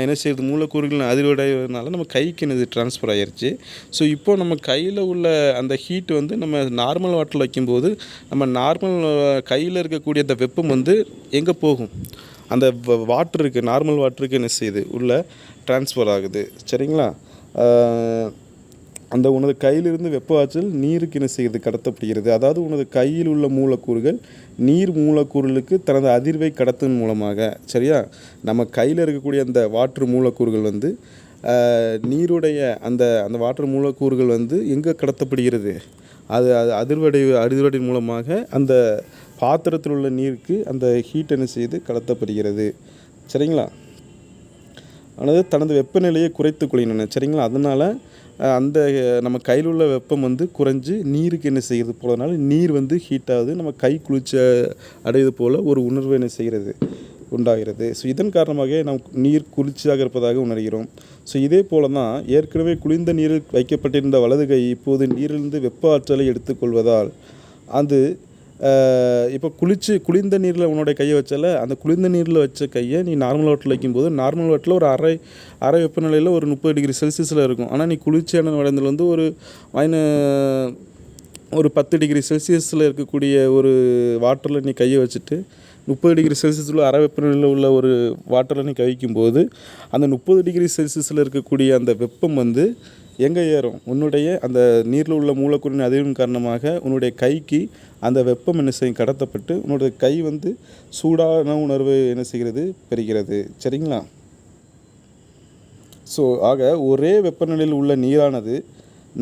என்ன செய்யுது, மூலக்கூறுகள் அதிர்வடைகிறதுனால நம்ம கைக்கு என்னது ட்ரான்ஸ்ஃபர் ஆகிருச்சு. ஸோ இப்போ நம்ம கையில் உள்ள அந்த ஹீட் வந்து நம்ம நார்மல் வாட்டரில் வைக்கும்போது நம்ம நார்மல் கையில் இருக்கக்கூடிய அந்த வெப்பம் வந்து எங்கே போகும், அந்த வாட்டருக்கு, நார்மல் வாட்டருக்கு என்ன செய்யுது, உள்ள ட்ரான்ஸ்ஃபர் ஆகுது. சரிங்களா? அந்த உனது கையிலிருந்து வெப்ப ஆற்றல் நீருக்கு என்ன செய்கிறது, கடத்தப்படுகிறது. அதாவது உனது கையில் உள்ள மூலக்கூறுகள் நீர் மூலக்கூறுகளுக்கு தனது அதிர்வை கடத்தின் மூலமாக, சரியா, நம்ம கையில் இருக்கக்கூடிய அந்த வாட்டர் மூலக்கூறுகள் வந்து நீருடைய அந்த அந்த வாட்டர் மூலக்கூறுகள் வந்து எங்கே கடத்தப்படுகிறது, அது அதிர்வடை மூலமாக அந்த பாத்திரத்தில் உள்ள நீருக்கு அந்த ஹீட் என்ன செய்து கடத்தப்படுகிறது. சரிங்களா? ஆனது தனது வெப்பநிலையை குறைத்து கொள்கின்றன. சரிங்களா? அதனால் அந்த நம்ம கையில் உள்ள வெப்பம் வந்து குறைஞ்சி நீருக்கு என்ன செய்கிறது போலனால நீர் வந்து ஹீட் ஆகுது. நம்ம கை குளிர்ச்சி அடைவது போல் ஒரு உணர்வு என்ன செய்கிறது, உண்டாகிறது. ஸோ இதன் காரணமாக நாம் நீர் குளிர்ச்சியாக இருப்பதாக உணர்கிறோம். ஸோ இதே போல தான் ஏற்கனவே குளிர்ந்த நீரில் வைக்கப்பட்டிருந்த வலது கை இப்போது நீரிலிருந்து வெப்ப ஆற்றலை எடுத்துக்கொள்வதால் அது இப்போ குளிர்ந்த நீரில் உன்னோடைய கையை வச்சால, அந்த குளிர்ந்த நீரில் வச்ச கையை நீ நார்மல் வாட்டரில் வைக்கும்போது நார்மல் வாட்டரில் ஒரு அரை வெப்பநிலையில் ஒரு 30 டிகிரி செல்சியஸில் இருக்கும். ஆனால் நீ குளிர்ச்சியான இடத்துல வந்து ஒரு 10 டிகிரி செல்சியஸில் இருக்கக்கூடிய ஒரு வாட்டரில் நீ கையை வச்சுட்டு 30 டிகிரி செல்சியஸில் அரை வெப்பநிலையில் உள்ள ஒரு வாட்டரில் நீ கவிக்கும்போது அந்த 30 டிகிரி செல்சியஸில் இருக்கக்கூடிய அந்த வெப்பம் வந்து எங்கே ஏறும், உன்னுடைய அந்த நீரில் உள்ள மூலக்கூறின் அதிர்வின் காரணமாக உன்னுடைய கைக்கு அந்த வெப்பம் என்ன செய்யும், கடத்தப்பட்டு உன்னுடைய கை வந்து சூடான உணர்வு என்ன செய்கிறது, பெறுகிறது. சரிங்களா? ஸோ ஆக ஒரே வெப்பநிலையில் உள்ள நீரானது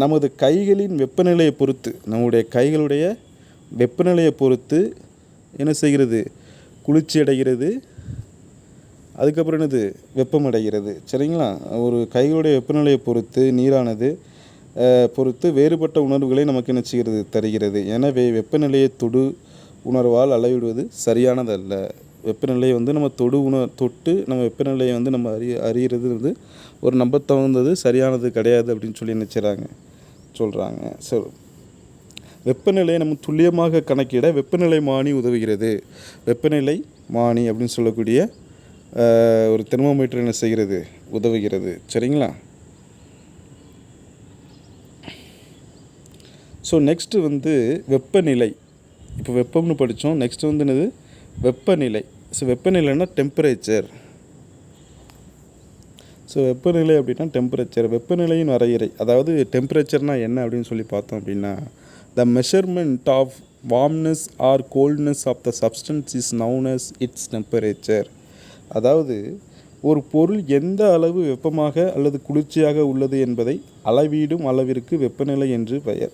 நமது கைகளின் வெப்பநிலையை பொறுத்து, நம்முடைய கைகளுடைய வெப்பநிலையை பொறுத்து என்ன செய்கிறது, குளிர்ச்சி அடைகிறது, அதுக்கப்புறம் என்னது, வெப்பம் அடைகிறது. சரிங்களா? ஒரு கைகளுடைய வெப்பநிலையை பொறுத்து நீரானது பொறுத்து வேறுபட்ட உணர்வுகளை நமக்கு என்ன செய்கிறது, தருகிறது. எனவே வெப்பநிலையை தொடு உணர்வால் அளவிடுவது சரியானதல்ல. வெப்பநிலையை வந்து நம்ம தொட்டு நம்ம வெப்பநிலையை வந்து நம்ம அறிகிறது வந்து ஒரு நம்பத்தகுந்தது, சரியானது கிடையாது அப்படின்னு சொல்லி நினைச்சாங்க, சொல்கிறாங்க. ஸோ வெப்பநிலையை நம்ம துல்லியமாக கணக்கிட வெப்பநிலை மானி உதவுகிறது. வெப்பநிலை மானி அப்படின்னு சொல்லக்கூடிய ஒரு தெர்மோமீட்டர் என்ன செய்கிறது, உதவுகிறது. சரிங்களா? ஸோ நெக்ஸ்ட்டு வந்து வெப்பநிலை. இப்போ வெப்பம்னு படித்தோம். நெக்ஸ்ட்டு வந்து என்னது, வெப்பநிலை. So வெப்பநிலைன்னா temperature. ஸோ வெப்பநிலை அப்படின்னா டெம்பரேச்சர். வெப்பநிலையின் வரையறை, அதாவது டெம்பரேச்சர்னால் என்ன அப்படின்னு சொல்லி பார்த்தோம் அப்படின்னா, the measurement of warmness or coldness of the substance is known as its temperature. அதாவது ஒரு பொருள் எந்த அளவு வெப்பமாக அல்லது குளிர்ச்சியாக உள்ளது என்பதை அளவிடும் அளவிற்கு வெப்பநிலை என்று பெயர்.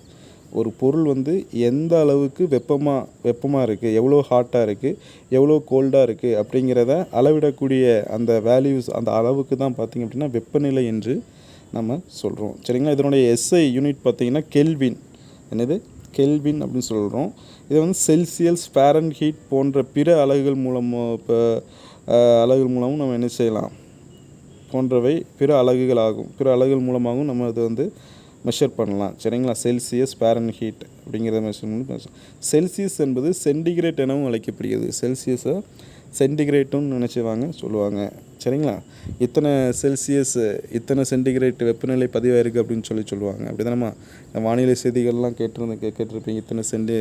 ஒரு பொருள் வந்து எந்த அளவுக்கு வெப்பமாக இருக்குது, எவ்வளோ ஹாட்டாக இருக்குது, எவ்வளோ கோல்டாக இருக்குது அப்படிங்கிறத அளவிடக்கூடிய அந்த வேல்யூஸ், அந்த அளவுக்கு தான் பார்த்திங்க அப்படின்னா வெப்பநிலை என்று நம்ம சொல்கிறோம். சரிங்களா? இதனுடைய எஸ்ஐ யூனிட் பார்த்திங்கன்னா கெல்வின். என்னது, கெல்வின் அப்படின்னு சொல்கிறோம். இதை வந்து செல்சியஸ், ஃபாரன்ஹீட் போன்ற பிற அலகுகள் மூலமும் நம்ம என்ன செய்யலாம், போன்றவை பிற அலகுகள் ஆகும். பிற அலகுகள் மூலமாகவும் நம்ம அது வந்து மெஷர் பண்ணலாம். சரிங்களா? செல்சியஸ், ஃபாரன்ஹீட் அப்படிங்கிறத மெஷர் பண்ணி செல்சியஸ் என்பது சென்டிகிரேட் எனவும் அழைக்கப்படுகிறது. செல்சியஸை சென்டிகிரேட்டுன்னு நினச்சிவாங்க, சொல்லுவாங்க. சரிங்களா? இத்தனை செல்சியஸ், இத்தனை சென்டிகிரேட் வெப்பநிலை பதிவாயிருக்கு அப்படின்னு சொல்லுவாங்க. அப்படி தானம்மா வானிலை செய்திகள்லாம் கேட்டிருப்பீங்க. இத்தனை 50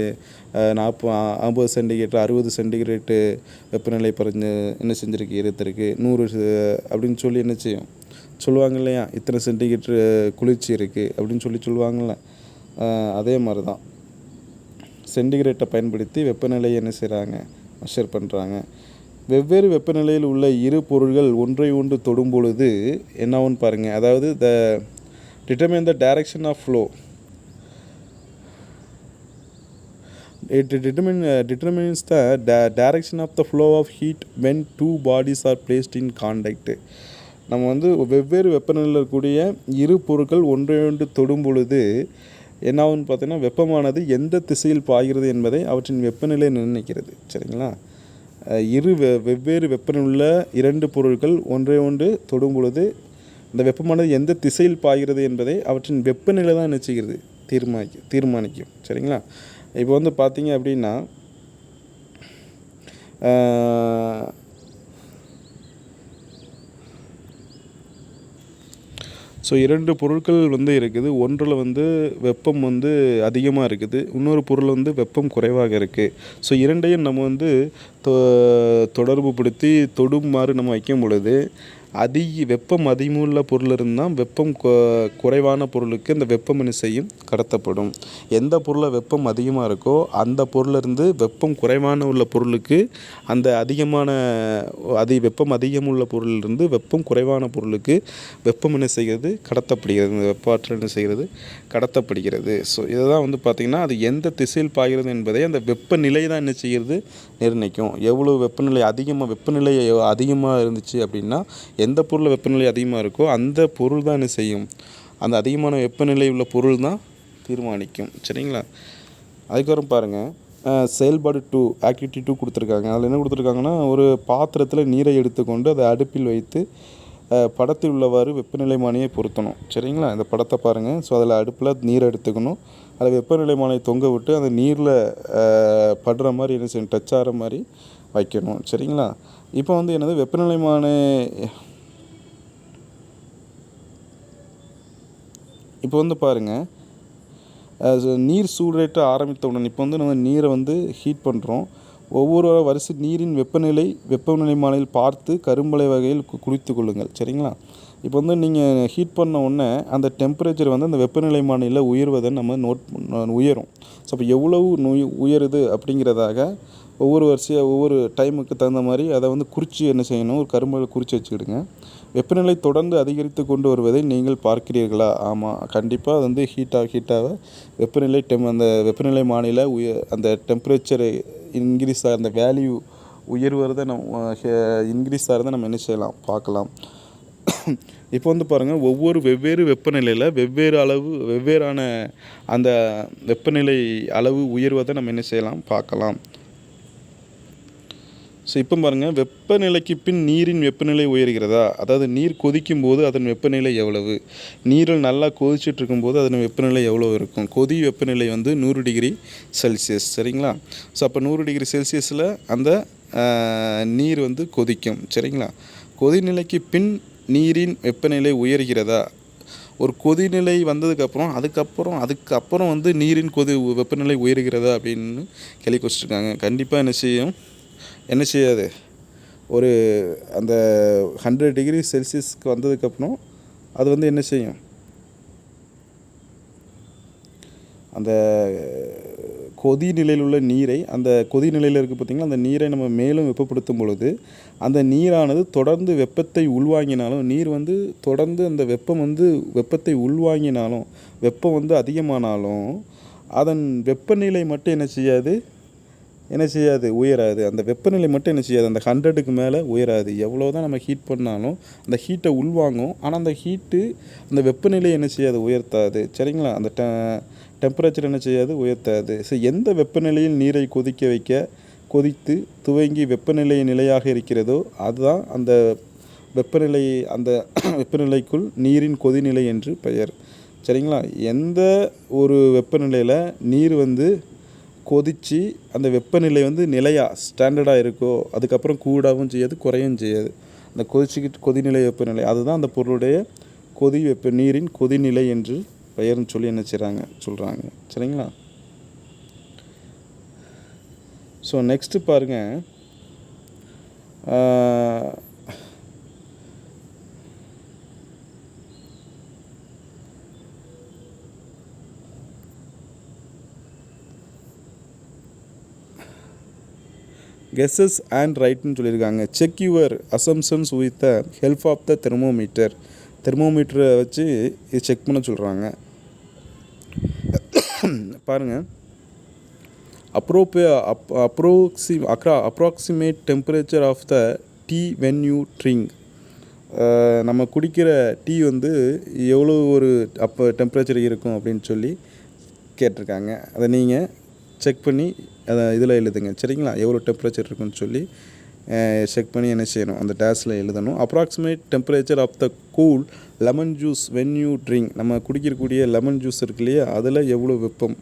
சென்டிகிரேட் 60 சென்டிகிரேட்டு வெப்பநிலை என்ன செஞ்சுருக்கு, இருத்திருக்கு 100 அப்படின்னு சொல்லி என்ன செய்யும், சொல்லுவாங்க இல்லையா? இத்தனை சென்டிகிரேட் குளிர்ச்சி இருக்குது அப்படின்னு சொல்லுவாங்கள்ல. அதே மாதிரி தான் சென்டிகிரேட்டை பயன்படுத்தி வெப்பநிலையை என்ன செய்கிறாங்க, மெஷர் பண்ணுறாங்க. வெவ்வேறு வெப்பநிலையில் உள்ள இரு பொருள்கள் ஒன்றை ஒன்று தொடும் பொழுது என்னவுன்னு பாருங்கள். அதாவது determine the direction of flow. It determines the direction of the flow of heat when two bodies are placed in contact. நம்ம வந்து வெவ்வேறு வெப்பநிலையில் இருக்கக்கூடிய இரு பொருட்கள் ஒன்றையொன்று தொடும் பொழுது என்ன ஆகும்னு பார்த்தீங்கன்னா வெப்பமானது எந்த திசையில் பாய்கிறது என்பதை அவற்றின் வெப்பநிலை நிர்ணயிக்கிறது. சரிங்களா? வெவ்வேறு வெப்பநிலை உள்ள 2 பொருட்கள் ஒன்றை ஒன்று தொடும் பொழுது இந்த வெப்பமானது எந்த திசையில் பாய்கிறது என்பதை அவற்றின் வெப்பநிலை தான் நிச்சயிக்கிறது, தீர்மானிக்கும். சரிங்களா? இப்போ வந்து பார்த்தீங்க அப்படின்னா ஸோ 2 பொருட்கள் வந்து இருக்குது. ஒன்றில் வந்து வெப்பம் வந்து அதிகமாக இருக்குது, இன்னொரு பொருள் வந்து வெப்பம் குறைவாக இருக்குது. ஸோ இரண்டையும் நம்ம வந்து தொடர்பு படுத்தி தொடுமாறு நம்ம வைக்கும் பொழுது வெப்பம் அதிகமுள்ள பொருள் இருந்தால் வெப்பம் குறைவான பொருளுக்கு இந்த வெப்பம் என்ன செய்யும், கடத்தப்படும். எந்த பொருளில் வெப்பம் அதிகமாக இருக்கோ அந்த பொருளிலிருந்து வெப்பம் குறைவான உள்ள பொருளுக்கு அந்த வெப்பம் அதிகமுள்ள பொருளிலிருந்து வெப்பம் குறைவான பொருளுக்கு வெப்பம் என்ன செய்கிறது, கடத்தப்படுகிறது. இந்த வெப்ப ஆற்றல் என்ன செய்கிறது, கடத்தப்படுகிறது. ஸோ இதை தான் வந்து பார்த்திங்கன்னா அது எந்த திசையில் பாய்கிறது என்பதை அந்த வெப்பநிலை தான் என்ன செய்கிறது, நிர்ணயிக்கும். எவ்வளோ வெப்பநிலை அதிகமாக இருந்துச்சு அப்படின்னா எந்த பொருள் வெப்பநிலை அதிகமாக இருக்கோ அந்த பொருள் தான் என்ன செய்யும், அந்த அதிகமான வெப்பநிலை உள்ள பொருள் தான் தீர்மானிக்கும். சரிங்களா? அதுக்கப்புறம் பாருங்கள், செயல்பாடு 2 ஆக்டிவிட்டி 2 கொடுத்துருக்காங்க. அதில் என்ன கொடுத்துருக்காங்கன்னா, ஒரு பாத்திரத்தில் நீரை எடுத்துக்கொண்டு அதை அடுப்பில் வைத்து படத்தில் உள்ளவாறு வெப்பநிலைமானியை பொருத்தணும். சரிங்களா? இந்த படத்தை பாருங்கள். ஸோ அதில் அடுப்பில் நீரை எடுத்துக்கணும், அதை வெப்பநிலைமானியை தொங்க விட்டு அந்த நீரில் படுற மாதிரி என்ன செய்யணும், டச் ஆகிற மாதிரி வைக்கணும். சரிங்களா? இப்போ வந்து என்னது வெப்பநிலைமானி, இப்போ வந்து பாருங்கள், நீர் சூடேற்ற ஆரம்பித்தவுடன் இப்போ வந்து நம்ம நீரை வந்து ஹீட் பண்ணுறோம். ஒவ்வொரு வரிசை நீரின் வெப்பநிலைமானியில் பார்த்து கரும்பலை வகையில் குறித்து கொள்ளுங்கள். சரிங்களா? இப்போ வந்து நீங்கள் ஹீட் பண்ண உடனே அந்த டெம்பரேச்சர் வந்து அந்த வெப்பநிலைமானியில் உயர்வதை நம்ம உயரும். ஸோ அப்போ எவ்வளவு உயருது அப்படிங்கிறதாக ஒவ்வொரு டைமுக்கு தகுந்த மாதிரி அதை வந்து குறித்து என்ன செய்யணும், ஒரு கரும்பலை குறித்து வச்சுக்கிடுங்க. வெப்பநிலை தொடர்ந்து அதிகரித்து கொண்டு வருவதை நீங்கள் பார்க்கிறீர்களா? ஆமாம், கண்டிப்பாக அது வந்து ஹீட்டாக அந்த வெப்பநிலைமானியில் அந்த டெம்பரேச்சர் இன்க்ரீஸ் ஆகிற அந்த வேல்யூ உயர்வதை இன்க்ரீஸ் ஆகிறத நம்ம என்ன செய்யலாம், பார்க்கலாம். இப்போ வந்து பாருங்கள், வெவ்வேறு வெப்பநிலையில் வெவ்வேறான அந்த வெப்பநிலை அளவு உயர்வதை நம்ம என்ன செய்யலாம், பார்க்கலாம். ஸோ இப்போ பாருங்கள், வெப்பநிலைக்கு பின் நீரின் வெப்பநிலை உயர்கிறதா, அதாவது நீர் கொதிக்கும் போது அதன் வெப்பநிலை எவ்வளவு, நீரில் நல்லா கொதிச்சுட்டு இருக்கும்போது அதன் வெப்பநிலை எவ்வளோ இருக்கும். வெப்பநிலை வந்து 100 டிகிரி செல்சியஸ். சரிங்களா? ஸோ அப்போ 100 டிகிரி செல்சியஸில் அந்த நீர் வந்து கொதிக்கும். சரிங்களா? கொதிநிலைக்கு பின் நீரின் வெப்பநிலை உயர்கிறதா, ஒரு கொதிநிலை வந்ததுக்கப்புறம் அதுக்கப்புறம் வந்து நீரின் வெப்பநிலை உயர்கிறதா அப்படின்னு கேள்வி வச்சுருக்காங்க. கண்டிப்பாக என்ன செய்யாது, ஒரு அந்த 100 டிகிரி செல்சியஸ்க்கு வந்ததுக்கப்புறம் அது வந்து என்ன செய்யும், அந்த கொதிநிலையில் உள்ள நீரை, அந்த கொதிநிலையில் இருக்குது பார்த்திங்கன்னா, அந்த நீரை நம்ம மேலும் வெப்பப்படுத்தும் பொழுது அந்த நீரானது தொடர்ந்து வெப்பத்தை உள்வாங்கினாலும், நீர் வந்து தொடர்ந்து அந்த வெப்பத்தை உள்வாங்கினாலும், வெப்பம் வந்து அதிகமானாலும் அதன் வெப்பநிலை மட்டும் என்ன செய்யாது, உயராது. அந்த வெப்பநிலை மட்டும் என்ன செய்யாது, அந்த 100க்கு மேலே உயராது. எவ்வளோ தான் நம்ம ஹீட் பண்ணாலும் அந்த ஹீட்டை உள்வாங்கும், ஆனால் அந்த ஹீட்டு அந்த வெப்பநிலையை என்ன செய்யாது, உயர்த்தாது. சரிங்களா? அந்த டெம்பரேச்சர் என்ன செய்யாது, உயர்த்தாது. ஸோ எந்த வெப்பநிலையில் நீரை கொதித்து துவங்கி வெப்பநிலை நிலையாக இருக்கிறதோ அதுதான் அந்த வெப்பநிலைக்குள் நீரின் கொதிநிலை என்று பெயர். சரிங்களா? எந்த ஒரு வெப்பநிலையில் நீர் வந்து கொதித்து அந்த வெப்பநிலை வந்து நிலையாக ஸ்டாண்டர்டாக இருக்கோ அதுக்கப்புறம் கூடவும் செய்யாது, குறையும் செய்யாது. அந்த கொதிநிலை வெப்பநிலை அதுதான் அந்த பொருளுடைய நீரின் கொதிநிலை என்று பெயர்னு சொல்லி என்ன சொல்கிறாங்க. சரிங்களா? ஸோ நெக்ஸ்ட்டு பாருங்கள், கெஸஸ் அண்ட் ரைட்னு சொல்லியிருக்காங்க. Check your assumptions with the help of the தெர்மோமீட்டரை வச்சு இது செக் பண்ண சொல்கிறாங்க. பாருங்கள், approximate temperature of the tea when you drink. நம்ம குடிக்கிற டீ வந்து எவ்வளோ ஒரு டெம்பரேச்சர் இருக்கும் அப்படின்னு சொல்லி கேட்டிருக்காங்க. அதை நீங்கள் செக் பண்ணி அதை இதில் எழுதுங்க. சரிங்களா? எவ்வளோ டெம்பரேச்சர் இருக்குன்னு சொல்லி செக் பண்ணி என்ன செய்யணும், அந்த டேஷில் எழுதணும். Approximate temperature of the cool lemon juice when you drink. நம்ம குடிக்கக்கூடிய லெமன் ஜூஸ் இருக்கு இல்லையா, அதில் எவ்வளோ வெப்பம்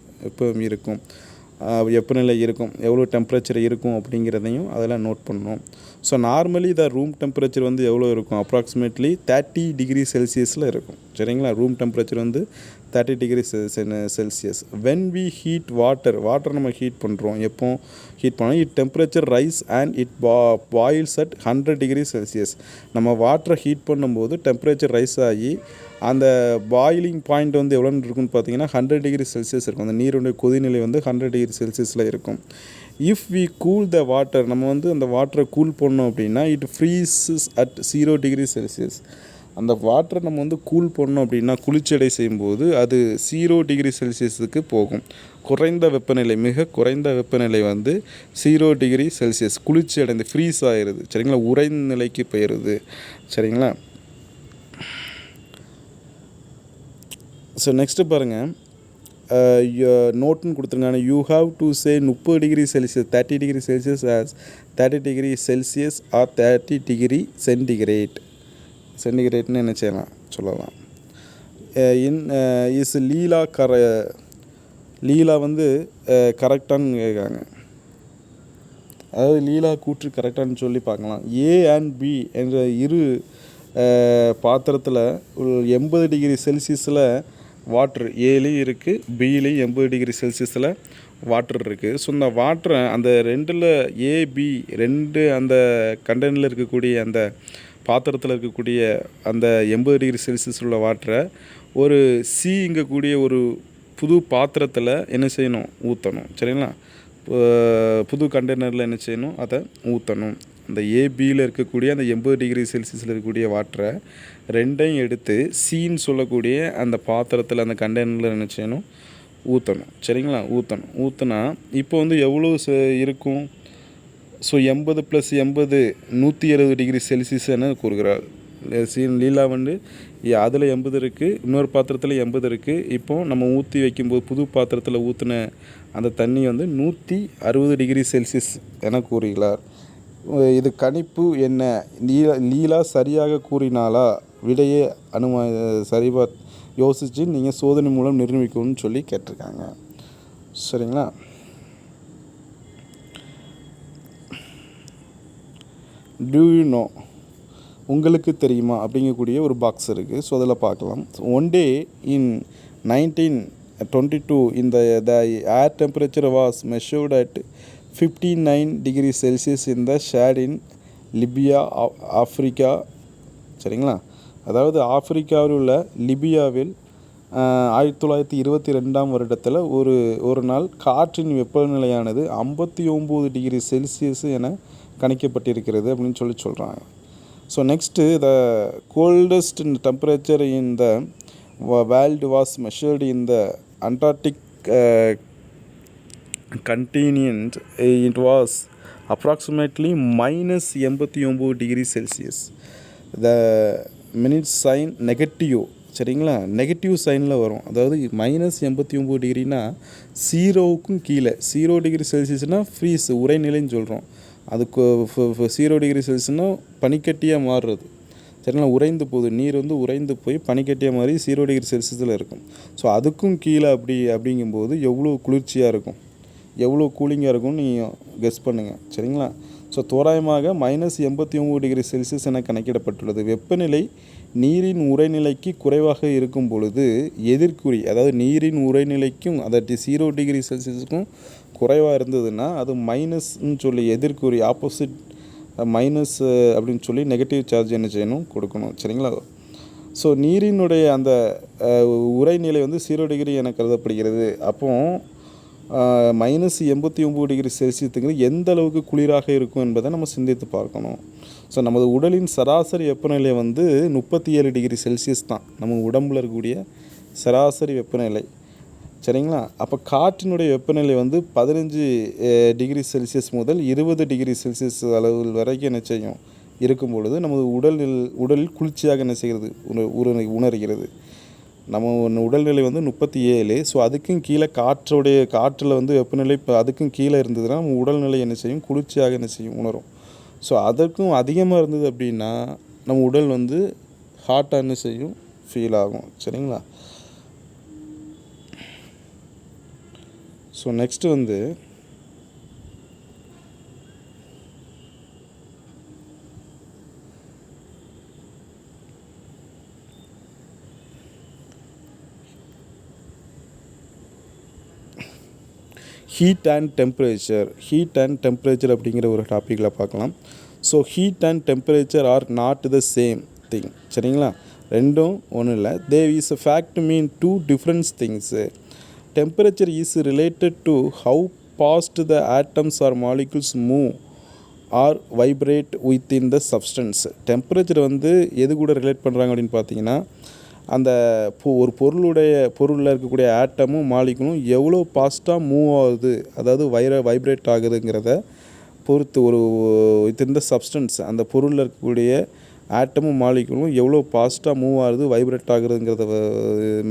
இருக்கும், வெப்பநிலை இருக்கும், எவ்வளோ டெம்பரேச்சர் இருக்கும் அப்படிங்கிறதையும் அதெல்லாம் நோட் பண்ணணும். ஸோ நார்மலி ரூம் டெம்பரேச்சர் வந்து எவ்வளோ இருக்கும், அப்ராக்சிமேட்லி 30 டிகிரி செல்சியஸில் இருக்கும். சரிங்களா? ரூம் டெம்பரேச்சர் வந்து 30 degree Celsius. When we heat water நம்ம ஹீட் பண்ணுறோம், எப்போ ஹீட் பண்ணோம், it temperature rise and it boils at 100 degree Celsius. நம்ம வாட்டரை ஹீட் பண்ணும்போது டெம்பரேச்சர் ரைஸ் ஆகி அந்த பாயிலிங் பாயிண்ட் வந்து எவ்வளோன்னு இருக்குன்னு பார்த்தீங்கன்னா 100 டிகிரி செல்சியஸ் இருக்கும். அந்த நீருடைய கொதிநிலை வந்து 100 டிகிரி செல்சியஸில் இருக்கும். If we cool the water, நம்ம வந்து அந்த வாட்டரை கூல் பண்ணோம் அப்படின்னா it freezes at 0 degree Celsius. அந்த வாட்டரை நம்ம வந்து கூல் பண்ணோம் அப்படின்னா, குளிர்ச்சியடை செய்யும்போது அது 0 டிகிரி செல்சியஸுக்கு போகும். குறைந்த வெப்பநிலை, மிக குறைந்த வெப்பநிலை வந்து 0 டிகிரி செல்சியஸ் குளிர்ச்சி அடைந்து ஃப்ரீஸ் ஆகிடுது. சரிங்களா? உறைந்த நிலைக்கு போயிடுது. சரிங்களா? ஸோ நெக்ஸ்ட்டு பாருங்கள், நோட்டுன்னு கொடுத்துருங்க. You have to say 30 degree Celsius 30 degree Celsius as 30 degree Celsius or 30 degree சென்டிகிரேட்னு என்ன செய்யலாம், சொல்லலாம். இஸ் லீலா வந்து கரெக்டானு கேட்குறாங்க. அதாவது லீலா கூற்று கரெக்டானு சொல்லி பார்க்கலாம். ஏ அண்ட் பி என்ற இரு பாத்திரத்தில் 80 டிகிரி செல்சியஸில் வாட்ரு ஏலையும் இருக்குது, பிலையும் 80 டிகிரி செல்சியஸில் வாட்டர் இருக்குது. ஸோ இந்த வாட்டரை அந்த ரெண்டில் ஏபி ரெண்டு அந்த கண்டெய்னரில் இருக்கக்கூடிய அந்த பாத்திரத்தில் இருக்கக்கூடிய அந்த 80 டிகிரி செல்சியஸ் உள்ள வாட்டரை ஒரு இங்கக்கூடிய ஒரு புது பாத்திரத்தில் என்ன செய்யணும், ஊற்றணும். சரிங்களா? புது கண்டெய்னரில் என்ன செய்யணும், அதை ஊற்றணும். அந்த ஏபியில் இருக்கக்கூடிய அந்த 80 டிகிரி செல்சியஸில் இருக்கக்கூடிய வாட்டரை ரெண்டையும் எடுத்து சீன்னு சொல்லக்கூடிய அந்த பாத்திரத்தில் அந்த கண்டெய்னரில் என்ன செய்யணும், ஊற்றணும். சரிங்களா? ஊற்றினா இப்போ வந்து எவ்வளோ இருக்கும். ஸோ 80 + 80 170 டிகிரி செல்சியஸ் என கூறுகிறார். லீலா வந்து அதில் 80 இருக்குது, இன்னொரு பாத்திரத்தில் 80 இருக்குது. இப்போது நம்ம ஊற்றி வைக்கும்போது புது பாத்திரத்தில் ஊற்றின அந்த தண்ணி வந்து 160 டிகிரி செல்சியஸ் என கூறுகிறார். இது கணிப்பு என்ன, லீலா சரியாக கூறினாலா, விடையை யோசித்து நீங்கள் சோதனை மூலம் நிரூபிக்கணும்னு சொல்லி கேட்டிருக்காங்க. சரிங்களா? டூ யூ நோ, உங்களுக்கு தெரியுமா அப்படிங்கக்கூடிய ஒரு பாக்ஸ் இருக்குது. ஸோ அதில் பார்க்கலாம். One day in 1922 the air temperature was measured at 59 degree Celsius in the shade in Libya, Africa. சரிங்களா? அதாவது ஆப்பிரிக்காவில் உள்ள லிபியாவில் 1922ஆம் வருடத்தில் ஒரு நாள் காற்றின் வெப்பநிலையானது 59 டிகிரி செல்சியஸ் என கணிக்கப்பட்டிருக்கிறது அப்படின்னு சொல்கிறாங்க. So next the coldest temperature in the world was measured in the Antarctic continent. It was approximately -89 degree Celsius. The minute sign negative. சரிங்களா? நெகட்டிவ் சைனில் வரும். அதாவது -89 டிகிரினா 0க்கும் கீழே. 0 டிகிரி செல்சியஸ்னால் ஃப்ரீஸ் உறைநிலைன்னு சொல்கிறோம். அதுக்கு 0 டிகிரி செல்சியஸ்னால் பனிக்கட்டியாக மாறுறது. சரிங்களா? உறைந்து போகுது, நீர் வந்து உறைந்து போய் பனிக்கட்டியாக மாறி 0 டிகிரி செல்சியஸில் இருக்கும். ஸோ அதுக்கும் கீழே அப்படிங்கும்போது எவ்வளோ குளிர்ச்சியாக இருக்கும், எவ்வளோ கூலிங்காக இருக்கும்னு நீங்கள் கெஸ் பண்ணுங்கள். சரிங்களா? ஸோ தோராயமாக -89 டிகிரி செல்சியஸ் என கணக்கிடப்பட்டுள்ளது. வெப்பநிலை நீரின் உறைநிலைக்கு குறைவாக இருக்கும் பொழுது எதிர்குறி, அதாவது நீரின் உறைநிலைக்கும் அதாவது 0 டிகிரி செல்சியஸுக்கும் குறைவாக இருந்ததுன்னா அது மைனஸ்ன்னு சொல்லி எதிர்குறி ஆப்போசிட் மைனஸ் அப்படின்னு சொல்லி நெகட்டிவ் சார்ஜ் என்ன செய்யணும், கொடுக்கணும். சரிங்களா? ஸோ நீரினுடைய அந்த உறைநிலை வந்து 0 டிகிரி என கருதப்படுகிறது. அப்போது -89 டிகிரி செல்சியஸுக்கு எந்த அளவுக்கு குளிராக இருக்கும் என்பதை நம்ம சிந்தித்து பார்க்கணும். ஸோ நமது உடலின் சராசரி வெப்பநிலை வந்து 37 டிகிரி செல்சியஸ் தான் நம்ம உடம்பில் இருக்கக்கூடிய சராசரி வெப்பநிலை. சரிங்களா? அப்போ காற்றினுடைய வெப்பநிலை வந்து 15 டிகிரி செல்சியஸ் முதல் 20 டிகிரி செல்சியஸ் அளவு வரைக்கும் என்ன செய்யும் இருக்கும் பொழுது நமது உடலில் குளிர்ச்சியாக என்ன செய்கிறது, உணர்கிறது. நம்ம உடல்நிலை வந்து 37. ஸோ அதுக்கும் கீழே காற்றில் வந்து வெப்பநிலை இப்போ அதுக்கும் கீழே இருந்ததுன்னா நம்ம உடல்நிலை என்ன செய்யும், குளிர்ச்சியாக என்ன செய்யும், உணரும். ஸோ அதற்கும் அதிகமாக இருந்தது அப்படின்னா நம்ம உடல் வந்து ஹாட்டாக என்ன செய்யும், ஃபீல் ஆகும். சரிங்களா? ஸோ நெக்ஸ்ட்டு வந்து ஹீட் அண்ட் டெம்பரேச்சர் அப்படிங்கிற ஒரு டாப்பிக்கில் பார்க்கலாம். So heat and temperature are not the same thing. சரிங்களா? ரெண்டும் ஒன்றும் இல்லை. They is a fact mean two different things. Temperature is related to how fast the atoms or molecules move or vibrate within the substance. Temperature வந்து எது கூட ரிலேட் பண்ணுறாங்க அப்படின்னு பார்த்தீங்கன்னா, அந்த ஒரு பொருளில் இருக்கக்கூடிய ஆட்டமும் மாலிகுலும் எவ்வளோ ஃபாஸ்ட்டாக மூவ் ஆகுது, அதாவது வைப்ரேட் ஆகுதுங்கிறத பொறுத்து, ஒரு இந்த சப்ஸ்டன்ஸ் அந்த பொருளில் இருக்கக்கூடிய ஆட்டமும் மாலிகுலும் எவ்வளோ ஃபாஸ்ட்டாக மூவ் ஆகுது, வைப்ரேட் ஆகுதுங்கிறத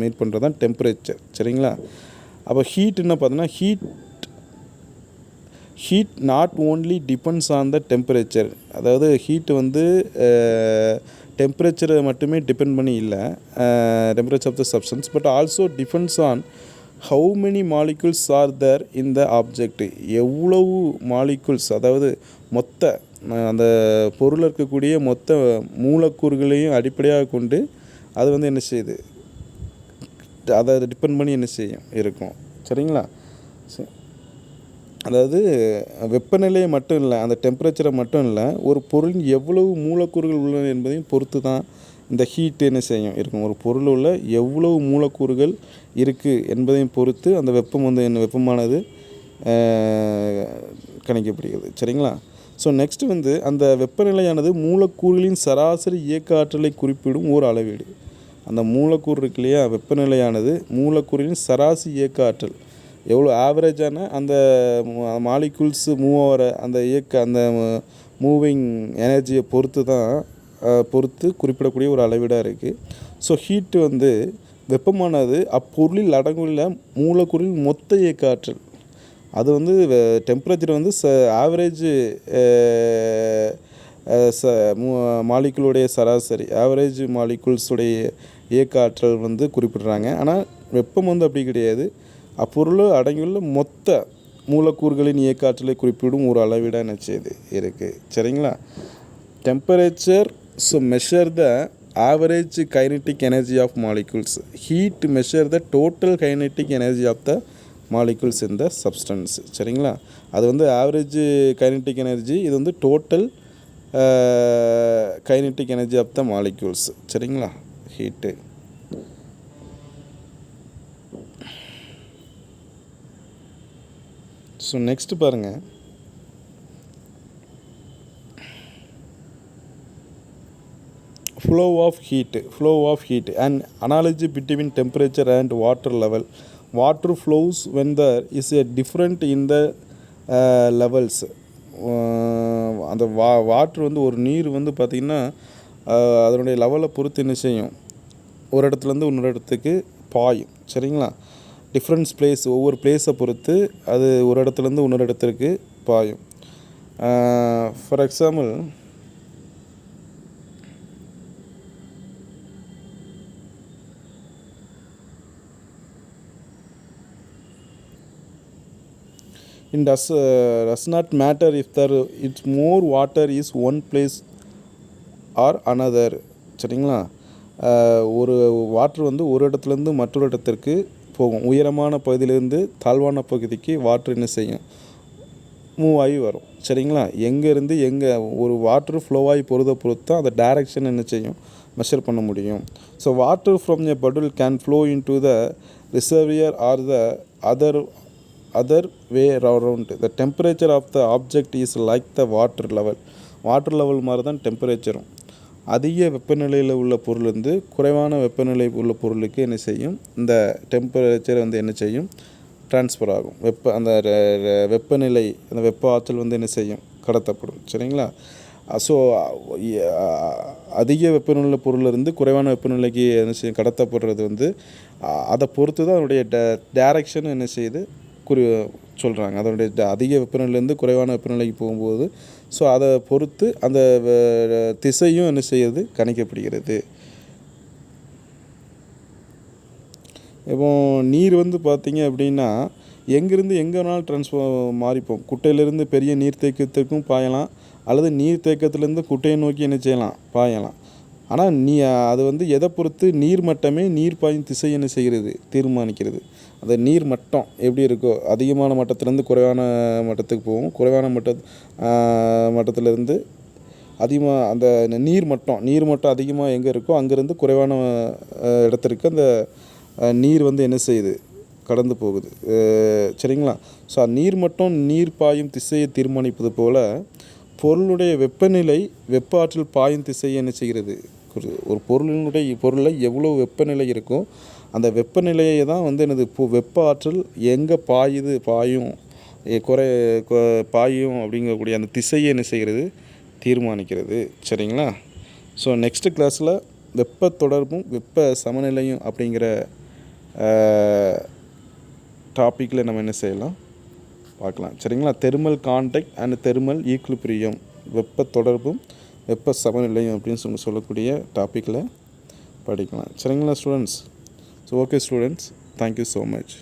மீட் பண்ணுறது தான் டெம்பரேச்சர். சரிங்களா? அப்போ ஹீட் என்ன பார்த்தீங்கன்னா, heat not only depends on the temperature. அதாவது ஹீட் வந்து டெம்பரேச்சரை மட்டுமே டிபெண்ட் பண்ணி இல்லை, temperature of the substance, but also depends on how many molecules are there in the object. எவ்வளவு மாலிகுல்ஸ், அதாவது மொத்த அந்த பொருளில் இருக்கக்கூடிய மொத்த மூலக்கூறுகளையும் அடிப்படையாக கொண்டு அது வந்து என்ன செய்யுது, அதை டிபெண்ட் பண்ணி என்ன செய்யும் இருக்கும். சரிங்களா? அதாவது வெப்பநிலையை மட்டும் இல்லை, அந்த டெம்பரேச்சரை மட்டும் இல்லை, ஒரு பொருளின் எவ்வளவு மூலக்கூறுகள் உள்ளன என்பதையும் பொறுத்து தான் இந்த ஹீட் என்ன செய்யும் இருக்கும். ஒரு பொருள் உள்ள எவ்வளவு மூலக்கூறுகள் இருக்குது என்பதையும் பொறுத்து அந்த வெப்பமானது கணிக்கப்படுகிறது. சரிங்களா? ஸோ நெக்ஸ்ட் வந்து அந்த வெப்பநிலையானது மூலக்கூறுகளின் சராசரி இயக்க ஆற்றலை குறிப்பிடும் ஒரு அளவீடு. அந்த மூலக்கூறு இருக்கு இல்லையா, வெப்பநிலையானது மூலக்கூறின் சராசரி இயக்க ஆற்றல் எவ்வளோ ஆவரேஜான அந்த மாலிகுல்ஸ் மூவ் ஆகிற அந்த மூவிங் எனர்ஜியை பொறுத்து குறிப்பிடக்கூடிய ஒரு அளவீடாக இருக்குது. ஸோ ஹீட்டு வந்து வெப்பமானது அப்பொருளில் அடங்குள்ள மூலக்கூறின் மொத்த இயக்க ஆற்றல். அது வந்து டெம்பரேச்சர் வந்து ஆவரேஜ் மாலிகுலுடைய சராசரி, ஆவரேஜ் மாலிகுல்ஸுடைய இயக்க ஆற்றல் வந்து குறிப்பிடுறாங்க. ஆனால் வெப்பம் வந்து அப்படி கிடையாது, அப்பொருள் அடங்கியுள்ள மொத்த மூலக்கூறுகளின் இயக்க ஆற்றலை குறிப்பிடும் ஒரு அளவீடாக என்ன செய்யுது இருக்குது. சரிங்களா? Temperature so measure the average kinetic energy of molecules. Heat measure the total kinetic energy of the molecules in the substance. சரிங்களா? அது வந்து ஆவரேஜ் கைனெட்டிக் எனர்ஜி, இது வந்து total kinetic energy of the molecules. சரிங்களா? ஹீட்டு. ஸோ நெக்ஸ்ட் பாருங்கள், flow of heat and analogy between temperature and water level. Water flows when there is a different in the levels. அந்த வாட்ரு வந்து ஒரு நீர் வந்து பார்த்திங்கன்னா அதனுடைய லெவலை பொறுத்து என்ன செய்யும், ஒரு இடத்துலேருந்து இன்னொரு இடத்துக்கு பாயும். சரிங்களா? டிஃப்ரெண்ட்ஸ் பிளேஸ், ஒவ்வொரு பிளேஸை பொறுத்து அது ஒரு இடத்துலேருந்து இன்னொரு இடத்துக்கு பாயும். For example, it does not matter if it's more water is one place or another. சரிங்களா? ஒரு வாட்ரு வந்து ஒரு இடத்துலேருந்து மற்றொரு இடத்திற்கு போகும். உயரமான பகுதியிலேருந்து தாழ்வான பகுதிக்கு வாட்ரு என்ன செய்யும், மூவ் ஆகி வரும். சரிங்களா? எங்கேருந்து எங்கே ஒரு வாட்ரு ஃப்ளோ ஆகி போகிறத பொறுத்து தான் அந்த டைரக்ஷன் என்ன செய்யும், மெஷர் பண்ண முடியும். So water from a bottle can flow into the reservoir or the other way around. The temperature of the object is like the water level மாதிரி தான் டெம்பரேச்சரும். அதிக வெப்பநிலையில் உள்ள பொருள் வந்து குறைவான வெப்பநிலை உள்ள பொருளுக்கு என்ன செய்யும், இந்த டெம்பரேச்சர் வந்து என்ன செய்யும், ட்ரான்ஸ்ஃபர் ஆகும். அந்த வெப்பநிலை, அந்த வெப்ப ஆற்றல் வந்து என்ன செய்யும், கடத்தப்படும். சரிங்களா? ஸோ அதிக வெப்பநிலை பொருளிலிருந்து குறைவான வெப்பநிலைக்கு என்ன செய்யும் கடத்தப்படுறது வந்து அதை பொறுத்து தான் அதனுடைய டேரெக்ஷன் என்ன செய்யுது சொல்கிறாங்க. அதனுடைய அதிக வெப்பநிலையிலேருந்து குறைவான வெப்பநிலைக்கு போகும்போது ஸோ அதை பொறுத்து அந்த திசையும் என்ன செய்யுது கணிக்கப்படுகிறது. இப்போ நீர் வந்து பார்த்திங்க அப்படின்னா எங்கேருந்து எங்கே வேணாலும் மாறிப்போம். குட்டையிலேருந்து பெரிய நீர்த்தேக்கத்திற்கும் பாயலாம், அல்லது நீர்த்தேக்கத்திலேருந்து குட்டையை நோக்கி என்ன செய்யலாம் பாயலாம். ஆனால் அது வந்து எதை பொறுத்து நீர் மட்டமே நீர் பாயும் திசை என்ன செய்கிறது தீர்மானிக்கிறது. அந்த நீர் மட்டம் எப்படி இருக்கோ அதிகமான மட்டத்திலேருந்து குறைவான மட்டத்துக்கு போகும், குறைவான மட்டத்திலேருந்து அதிகமாக அந்த நீர் மட்டம் அதிகமாக எங்கே இருக்கோ அங்கேருந்து குறைவான இடத்திற்கு அந்த நீர் வந்து என்ன செய்யுது கடந்து போகுது. சரிங்களா? ஸோ நீர் மட்டம் நீர் பாயும் திசையை தீர்மானிப்பது போல் பொருளுடைய வெப்பநிலை வெப்ப ஆற்றல் பாயும் திசையை என்ன செய்கிறது. ஒரு பொருளில் எவ்வளோ வெப்பநிலை இருக்கோ அந்த வெப்பநிலையை தான் வந்து வெப்ப ஆற்றல் எங்கே பாயும் அப்படிங்கக்கூடிய அந்த திசையை என்ன செய்கிறது தீர்மானிக்கிறது. சரிங்களா? ஸோ நெக்ஸ்ட்டு கிளாஸில் வெப்ப தொடர்பும் வெப்ப சமநிலையும் அப்படிங்கிற டாப்பிக்கில் நம்ம என்ன செய்யலாம் பார்க்கலாம். சரிங்களா? Thermal contact and thermal equilibrium, வெப்ப தொடர்பும் வெப்ப சமநிலையும் அப்படின்னு சொல்லக்கூடிய டாப்பிக்கில் படிக்கலாம். சரிங்களா students? So okay students, thank you so much.